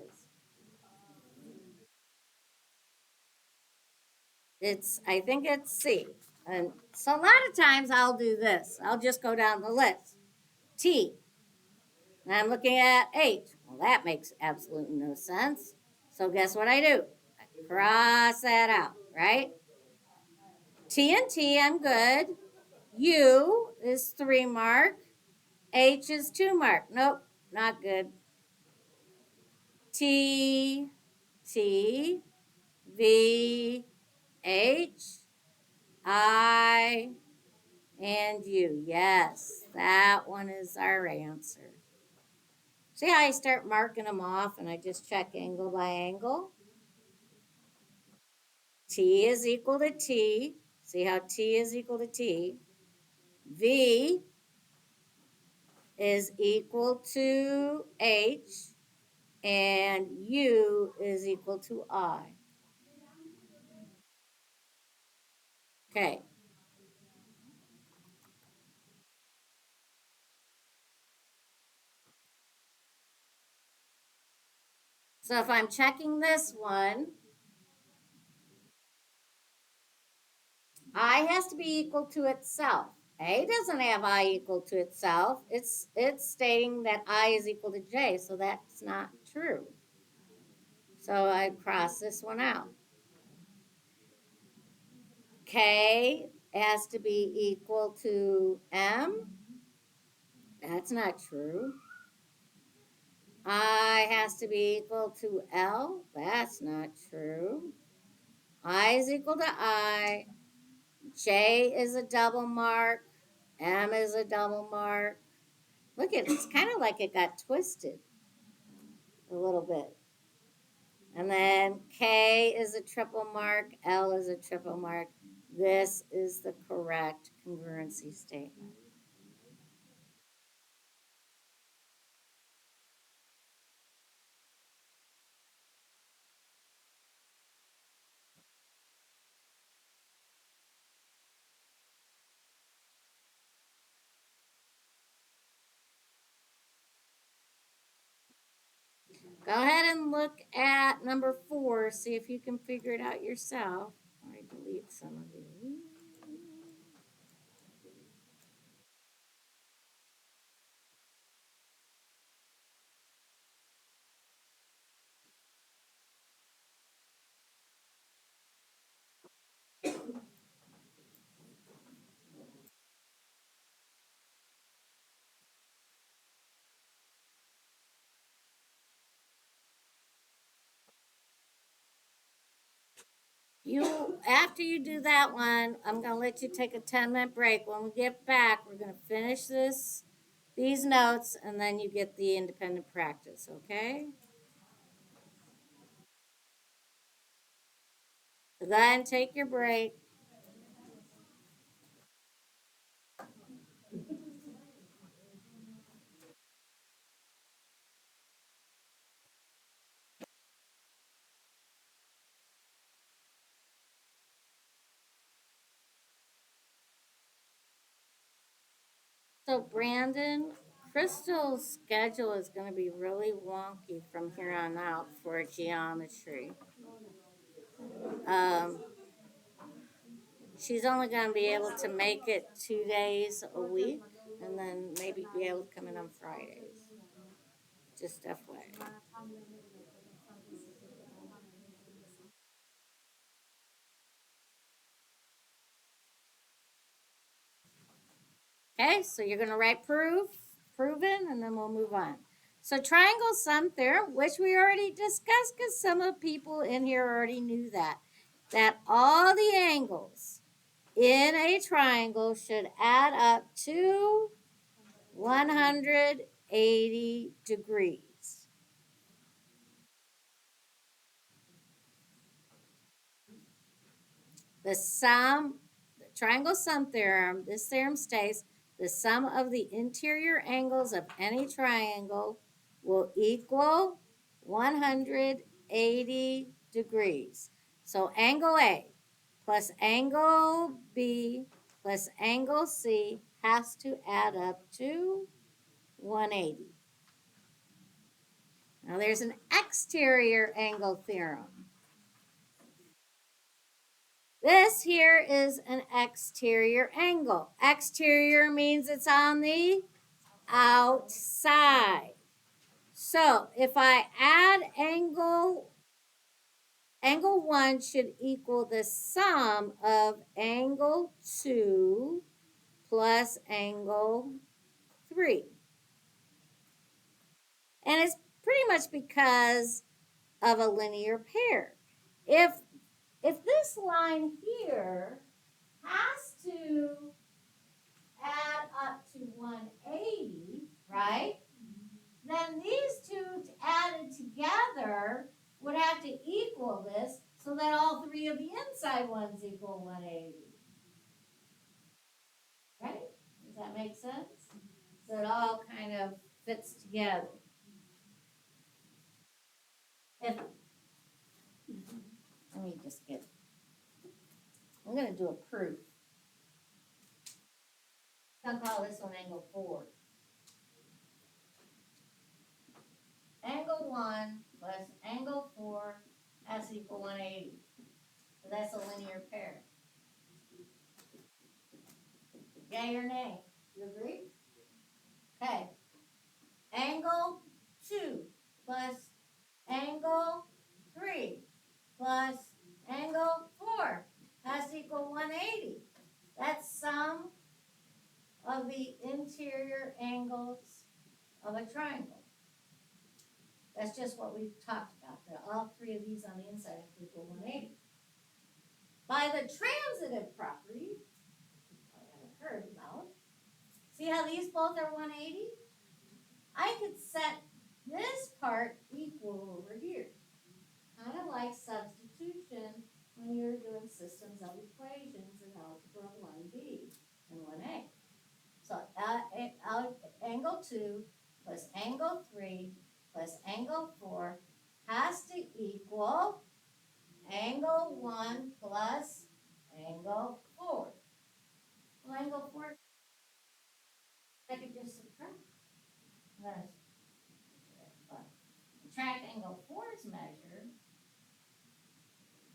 is? I think it's C. And so a lot of times I'll do this. I'll just go down the list. T. And I'm looking at H. Well, that makes absolutely no sense. So guess what I do? I cross that out, right? T and T, I'm good. U is 3 mark. H is 2 mark. Nope, not good. T, T, V, H, I, and U. Yes, that one is our answer. See how I start marking them off and I just check angle by angle? T is equal to T. See how T is equal to T? V is equal to H, and U is equal to I. Okay. So if I'm checking this one, I has to be equal to itself. A doesn't have I equal to itself. It's stating that I is equal to J, so that's not true. So I cross this one out. K has to be equal to M. That's not true. I has to be equal to L. That's not true. I is equal to I. J is a double mark. M is a double mark. Look at it. It's kind of like it got twisted a little bit. And then K is a triple mark. L is a triple mark. This is the correct congruency statement. Go ahead and look at number 4. See if you can figure it out yourself. I delete some of these. After you do that one, I'm gonna let you take a 10-minute break. When we get back, we're gonna finish these notes, and then you get the independent practice, okay? So go ahead and take your break. So Brandon, Crystal's schedule is gonna be really wonky from here on out for geometry. Um, she's only gonna be able to make it 2 days a week, and then maybe be able to come in on Fridays. Just FYI. Okay, so you're going to write proven, and then we'll move on. So triangle sum theorem, which we already discussed because some of the people in here already knew that all the angles in a triangle should add up to 180 degrees. The triangle sum theorem, this theorem states the sum of the interior angles of any triangle will equal 180 degrees. So angle A plus angle B plus angle C has to add up to 180. Now there's an exterior angle theorem. This here is an exterior angle. Exterior means it's on the outside. So if I add angle 1 should equal the sum of angle 2 plus angle 3. And it's pretty much because of a linear pair. If this line here has to add up to 180, right? Then these two added together would have to equal this so that all three of the inside ones equal 180. Right? Does that make sense? So it all kind of fits together. If, let me just I'm going to do a proof. I'm going to call this one angle 4. Angle 1 plus angle 4 has to equal 180. So that's a linear pair. Yay or nay? You agree? Okay. Angle 2 plus angle 3 plus angle 4 has to equal 180. That's sum of the interior angles of a triangle. That's just what we've talked about. That all three of these on the inside have to equal 180. By the transitive property, I haven't heard about. See how these both are 180? I could set this part equal over here. Kind of like substitution when you're doing systems of equations in algebra 1b and 1a. So angle 2 plus angle 3 plus angle 4 has to equal angle 1 plus angle 4. Well, angle 4, I could just subtract. Subtract angle 4's measure.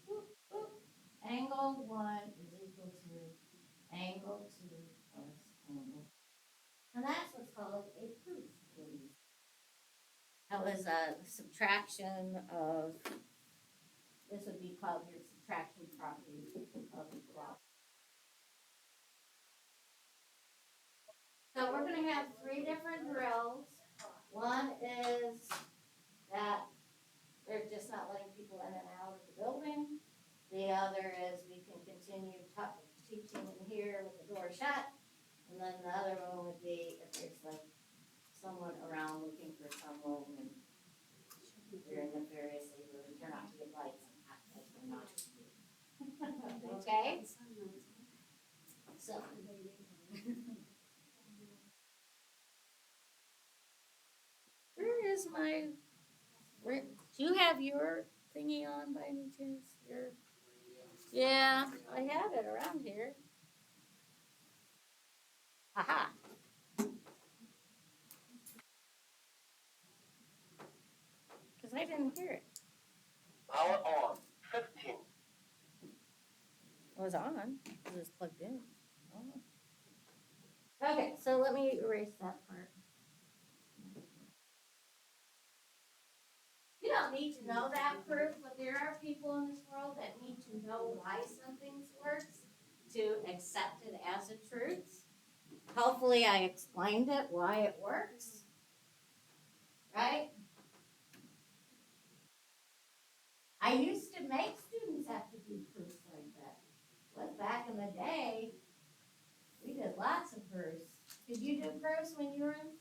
Boop, boop. Angle 1 is equal to angle 2 plus angle. And that's what's called a proof. That was a subtraction of, this would be called your subtraction property of equality. So we're going to have 3 different drills. One is that they're just not letting people in and out of the building. The other teaching in here with the door shut. And then the other one would be if there's like someone around looking for someone and they're nefariously really turn off your lights and act like they're not. Okay? So. Where is my, where, do you have your thingy on by any chance? Your, yeah, I have it around here. Aha. Because I didn't hear it. Power on. 15. It was on. It was plugged in. Oh. Okay, so let me erase that part. You don't need to know that proof, but there are people in this world that need to know why something works to accept it as a truth. Hopefully I explained it, why it works. Right? I used to make students have to do proofs like that. But back in the day, we did lots of proofs. Did you do proofs when you were in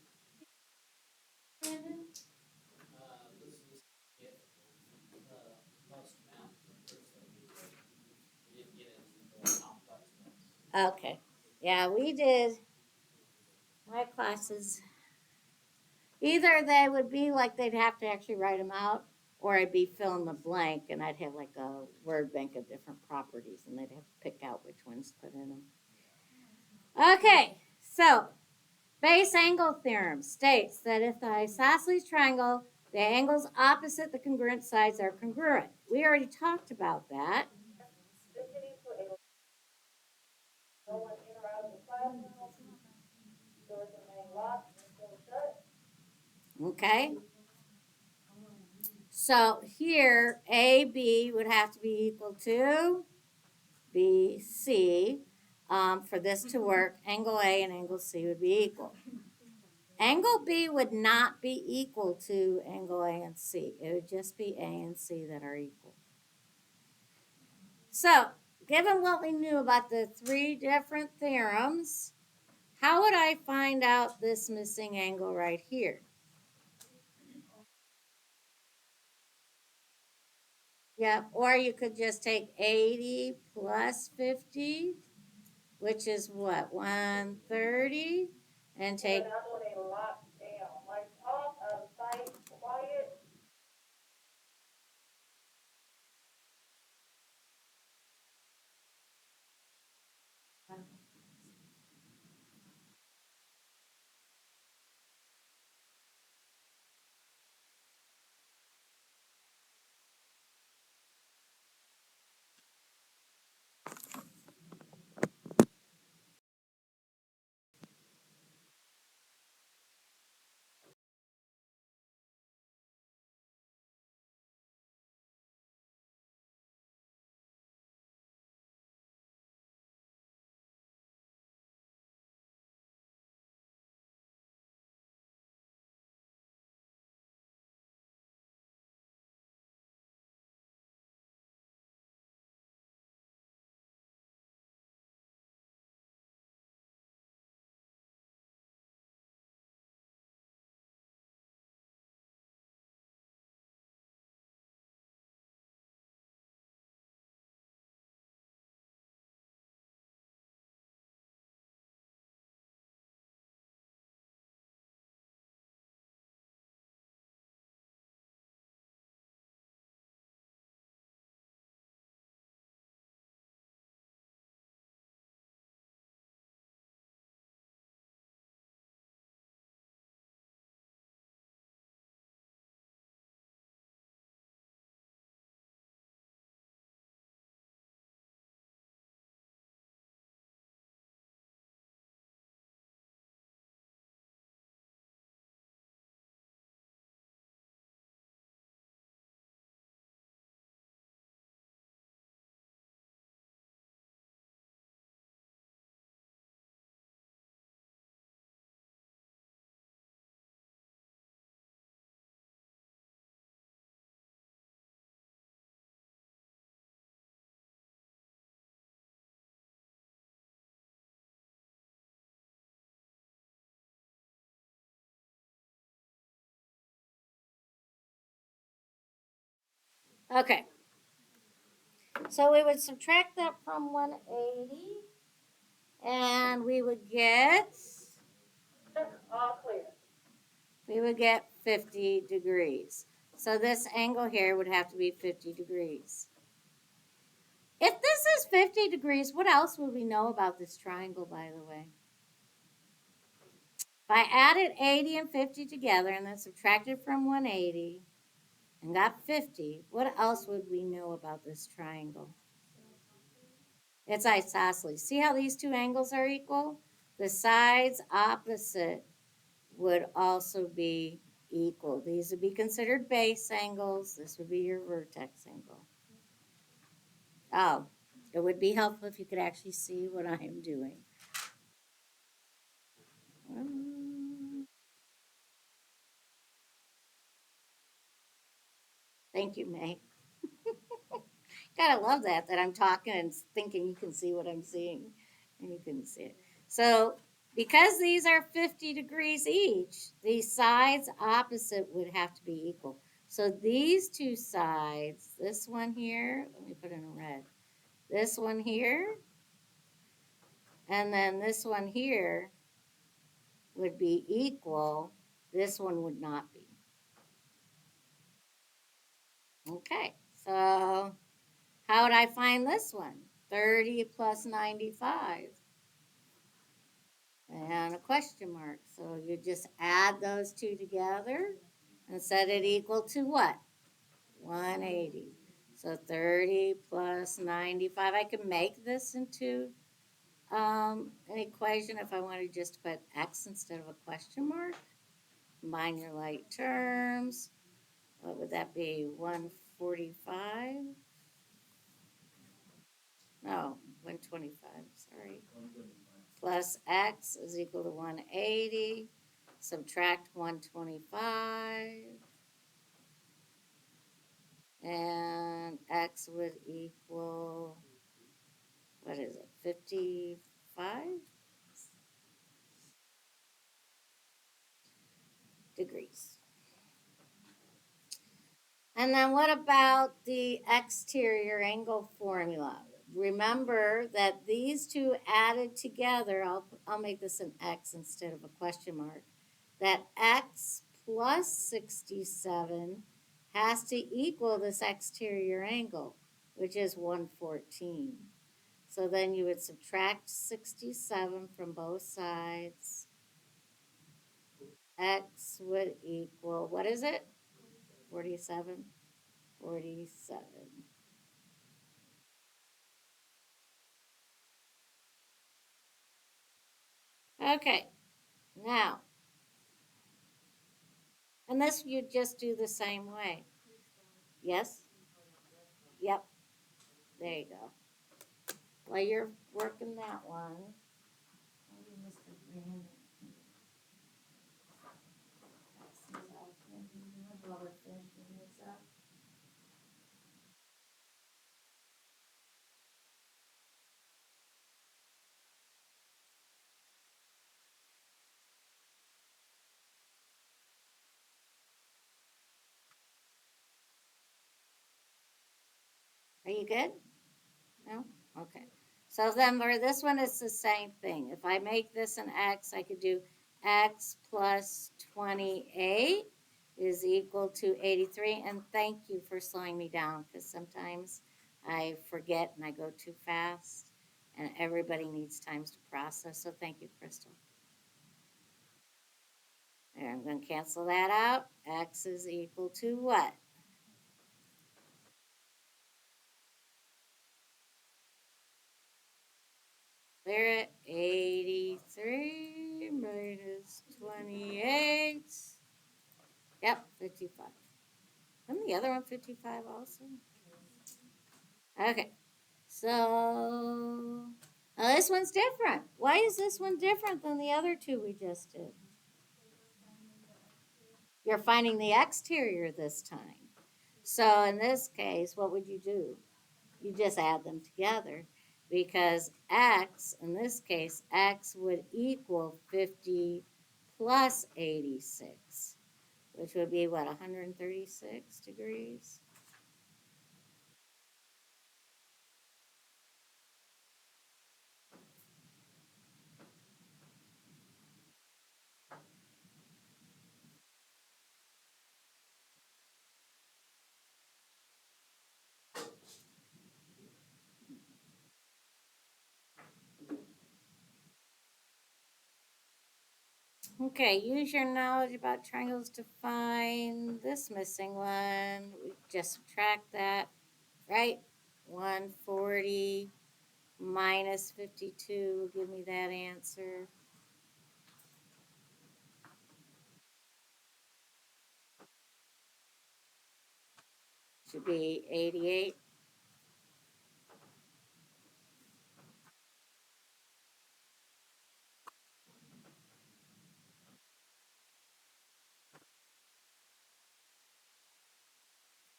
Brandon? This was get the most amount of proofs that we did. We didn't get into the more complex ones. Okay. Yeah, we did. My classes, either they would be like they'd have to actually write them out, or I'd be fill in the blank and I'd have like a word bank of different properties and they'd have to pick out which ones to put in them. Okay, so base angle theorem states that if the isosceles triangle, the angles opposite the congruent sides are congruent. We already talked about that. No one in or out of the classroom. Doors remain locked and still shut. Okay. So here, AB would have to be equal to BC. For this to work, angle A and angle C would be equal. Angle B would not be equal to angle A and C. It would just be A and C that are equal. So, given what we knew about the three different theorems, how would I find out this missing angle right here? Yep, or you could just take 80 plus 50, which is what, 130, and take. That's when they lock down. Lights off, out of sight, quiet. Okay. So we would subtract that from 180, and we would get All clear. 50 degrees. So this angle here would have to be 50 degrees. If this is 50 degrees, what else would we know about this triangle, by the way? If I added 80 and 50 together and then subtracted from 180 and got 50, what else would we know about this triangle? It's isosceles. See how these two angles are equal? The sides opposite would also be equal. These would be considered base angles. This would be your vertex angle. Oh, it would be helpful if you could actually see what I am doing. Thank you, May. Gotta love that I'm talking and thinking you can see what I'm seeing and you couldn't see it. So because these are 50 degrees each, the sides opposite would have to be equal. So these two sides, this one here, let me put in a red, this one here, and then this one here would be equal. This one would not be. Okay, so how would I find this one? 30 plus 95. And a question mark. So you just add those two together and set it equal to what? 180. So 30 plus 95. I can make this into an equation if I wanted just to put x instead of a question mark. Combine your like terms. What would that be? 145? No, 125. Sorry. Plus x is equal to 180. Subtract 125. And x would equal, what is it, 55 degrees. And then what about the exterior angle formula? Remember that these two added together, I'll make this an x instead of a question mark, that x plus 67 has to equal this exterior angle, which is 114. So then you would subtract 67 from both sides. X would equal, what is it? 47? 47. Okay, now, and this you just do the same way. Yes? Yep, there you go. While you're working that one, maybe Mr. Brandon can pass these out to him while we're finishing this up. Are you good? No? Okay. So then for this one, it's the same thing. If I make this an x, I could do x plus 28 is equal to 83. And thank you for slowing me down because sometimes I forget and I go too fast and everybody needs times to process. So thank you, Crystal. And I'm going to cancel that out. X is equal to what? Clear it. 83 minus 28. Yep, 55. Isn't the other one 55 also? Okay. So now this one's different. Why is this one different than the other two we just did? You're finding the exterior this time. So in this case, what would you do? You just add them together because x, in this case, x would equal 50 plus 86, which would be what, 136 degrees? Okay, use your knowledge about triangles to find this missing one. We just subtract that, right? 140 minus 52 will give me that answer. Should be 88.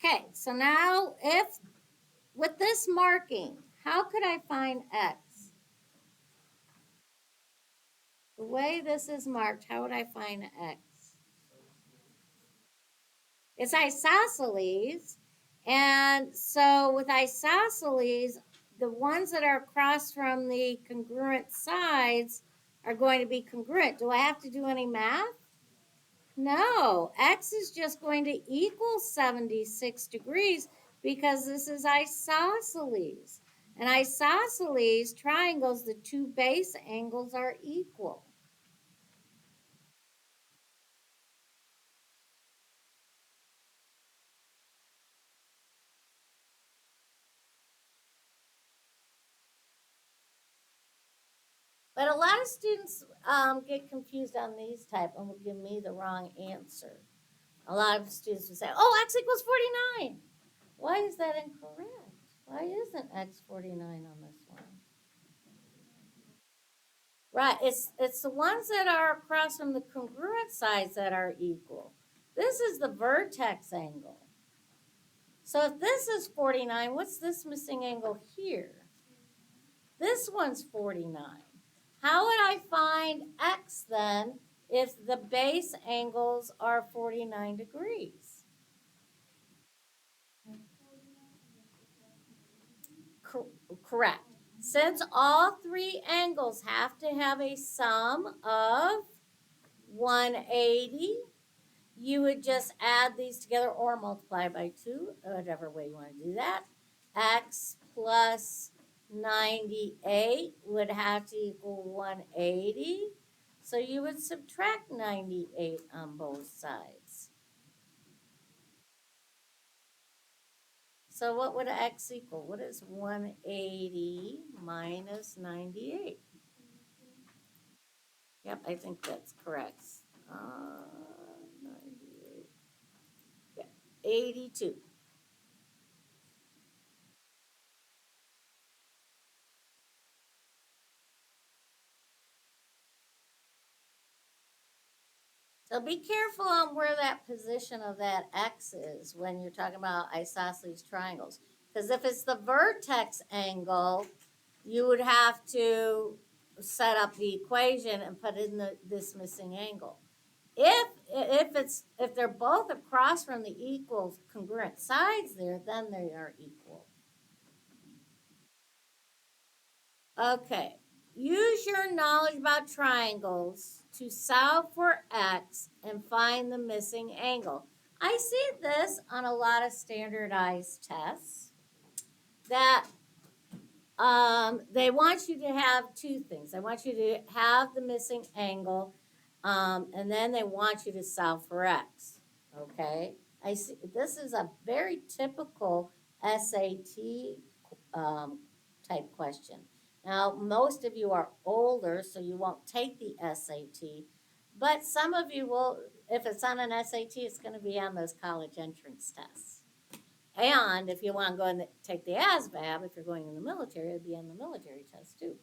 Okay, so now if with this marking, how could I find x? The way this is marked, how would I find x? It's isosceles. And so with isosceles, the ones that are across from the congruent sides are going to be congruent. Do I have to do any math? No, x is just going to equal 76 degrees because this is isosceles. And isosceles triangles, the two base angles are equal. But a lot of students get confused on these type and will give me the wrong answer. A lot of students will say, oh, x equals 49. Why is that incorrect? Why isn't x 49 on this one? Right, it's the ones that are across from the congruent sides that are equal. This is the vertex angle. So if this is 49, what's this missing angle here? This one's 49. How would I find x then if the base angles are 49 degrees? Correct. Since all three angles have to have a sum of 180, you would just add these together or multiply by 2, whatever way you want to do that. X plus 98 would have to equal 180. So you would subtract 98 on both sides. So what would x equal? What is 180 minus 98? Yep, I think that's correct. 98. Yeah, 82. So be careful on where that position of that x is when you're talking about isosceles triangles. Because if it's the vertex angle, you would have to set up the equation and put in this missing angle. If they're both across from the equal congruent sides there, then they are equal. Okay. Use your knowledge about triangles to solve for x and find the missing angle. I see this on a lot of standardized tests that they want you to have two things. They want you to have the missing angle, and then they want you to solve for x. Okay, I see. This is a very typical SAT type question. Now, most of you are older, so you won't take the SAT, but some of you will. If it's on an SAT, it's going to be on those college entrance tests. And if you want to go and take the ASVAB, if you're going in the military, it'd be on the military test too.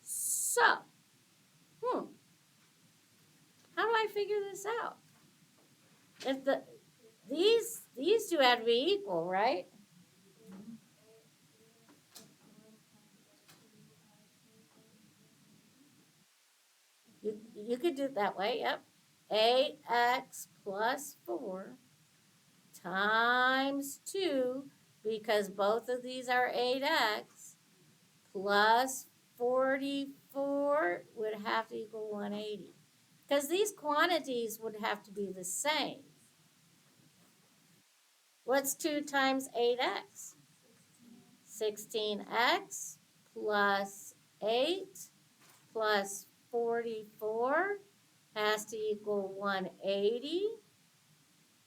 So, how do I figure this out? If these two have to be equal, right? You could do it that way. Yep. 8x plus 4 times 2, because both of these are 8x, plus 44 would have to equal 180. Because these quantities would have to be the same. What's 2 times 8x? 16x plus 8 plus 44 has to equal 180.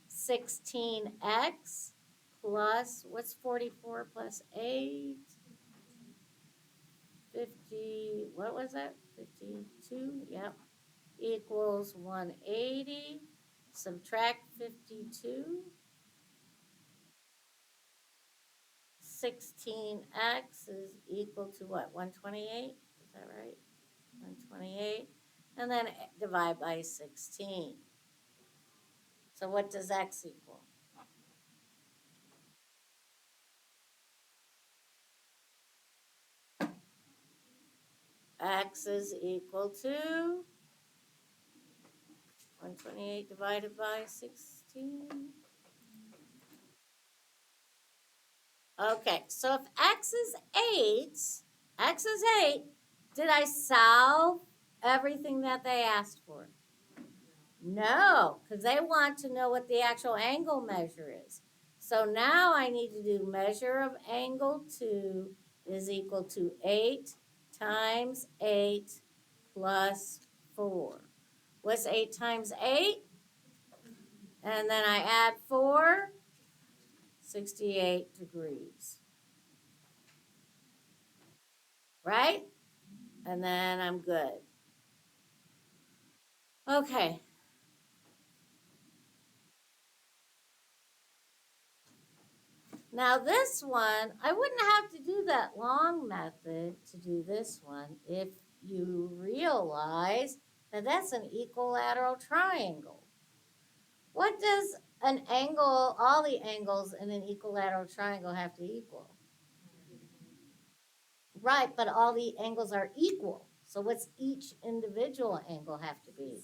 16x plus, what's 44 plus 8? 50, what was that? 52, yep. Equals 180. Subtract 52. 16x is equal to what? 128? Is that right? 128. And then divide by 16. So what does x equal? X is equal to 128 divided by 16. Okay, so if x is 8, did I solve everything that they asked for? No, because they want to know what the actual angle measure is. So now I need to do measure of angle 2 is equal to 8 times 8 plus 4. What's 8 times 8? And then I add 4, 68 degrees. Right? And then I'm good. Okay. Now this one, I wouldn't have to do that long method to do this one if you realize that that's an equilateral triangle. What does an angle, all the angles in an equilateral triangle have to equal? Right, but all the angles are equal. So what's each individual angle have to be?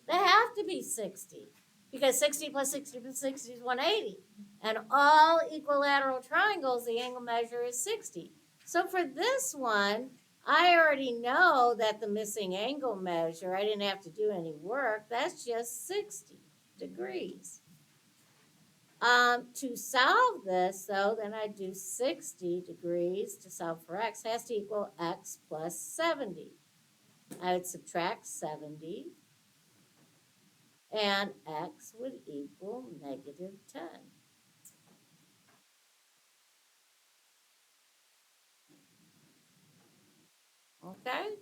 They have to be 60 because 60 plus 60 plus 60 is 180. And all equilateral triangles, the angle measure is 60. So for this one, I already know that the missing angle measure, I didn't have to do any work. That's just 60 degrees. To solve this, though, then I do 60 degrees to solve for x has to equal x plus 70. I would subtract 70, and x would equal negative 10. Okay?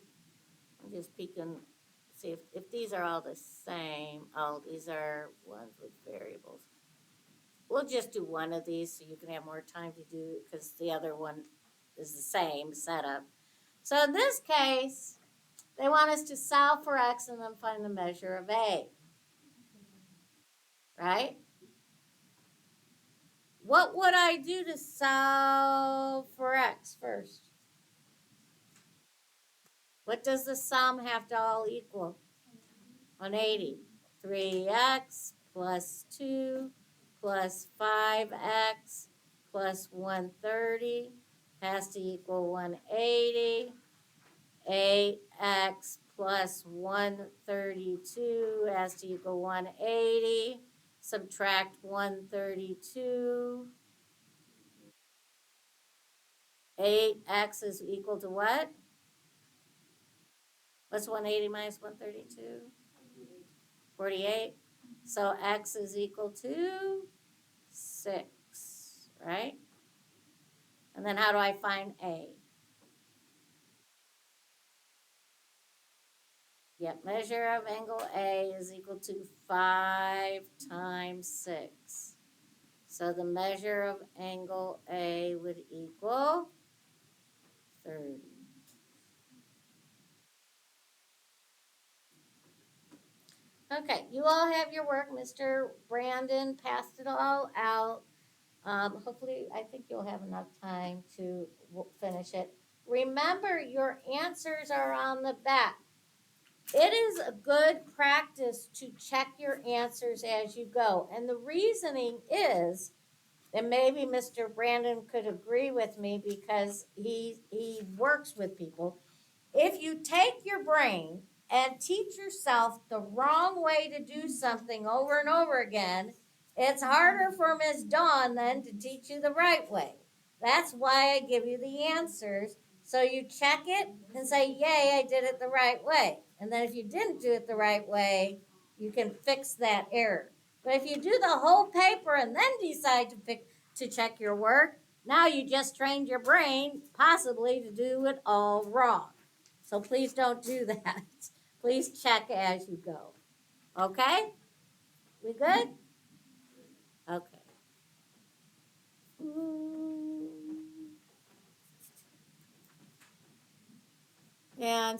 I'm just peeking, see if these are all the same. Oh, these are ones with variables. We'll just do one of these so you can have more time to do, because the other one is the same setup. So in this case, they want us to solve for x and then find the measure of a. Right? What would I do to solve for x first? What does the sum have to all equal? 180. 3x plus 2 plus 5x plus 130 has to equal 180. 8x plus 132 has to equal 180. Subtract 132. 8x is equal to what? What's 180 minus 132? 48. So x is equal to 6, right? And then how do I find a? Yep, measure of angle A is equal to 5 times 6. So the measure of angle A would equal 30. Okay, you all have your work. Mr. Brandon passed it all out. Hopefully, I think you'll have enough time to finish it. Remember, your answers are on the back. It is a good practice to check your answers as you go. And the reasoning is, and maybe Mr. Brandon could agree with me because he works with people. If you take your brain and teach yourself the wrong way to do something over and over again, it's harder for Ms. Dawn then to teach you the right way. That's why I give you the answers. So you check it and say, yay, I did it the right way. And then if you didn't do it the right way, you can fix that error. But if you do the whole paper and then decide to check your work, now you just trained your brain possibly to do it all wrong. So please don't do that. Please check as you go. Okay? We good? Okay. And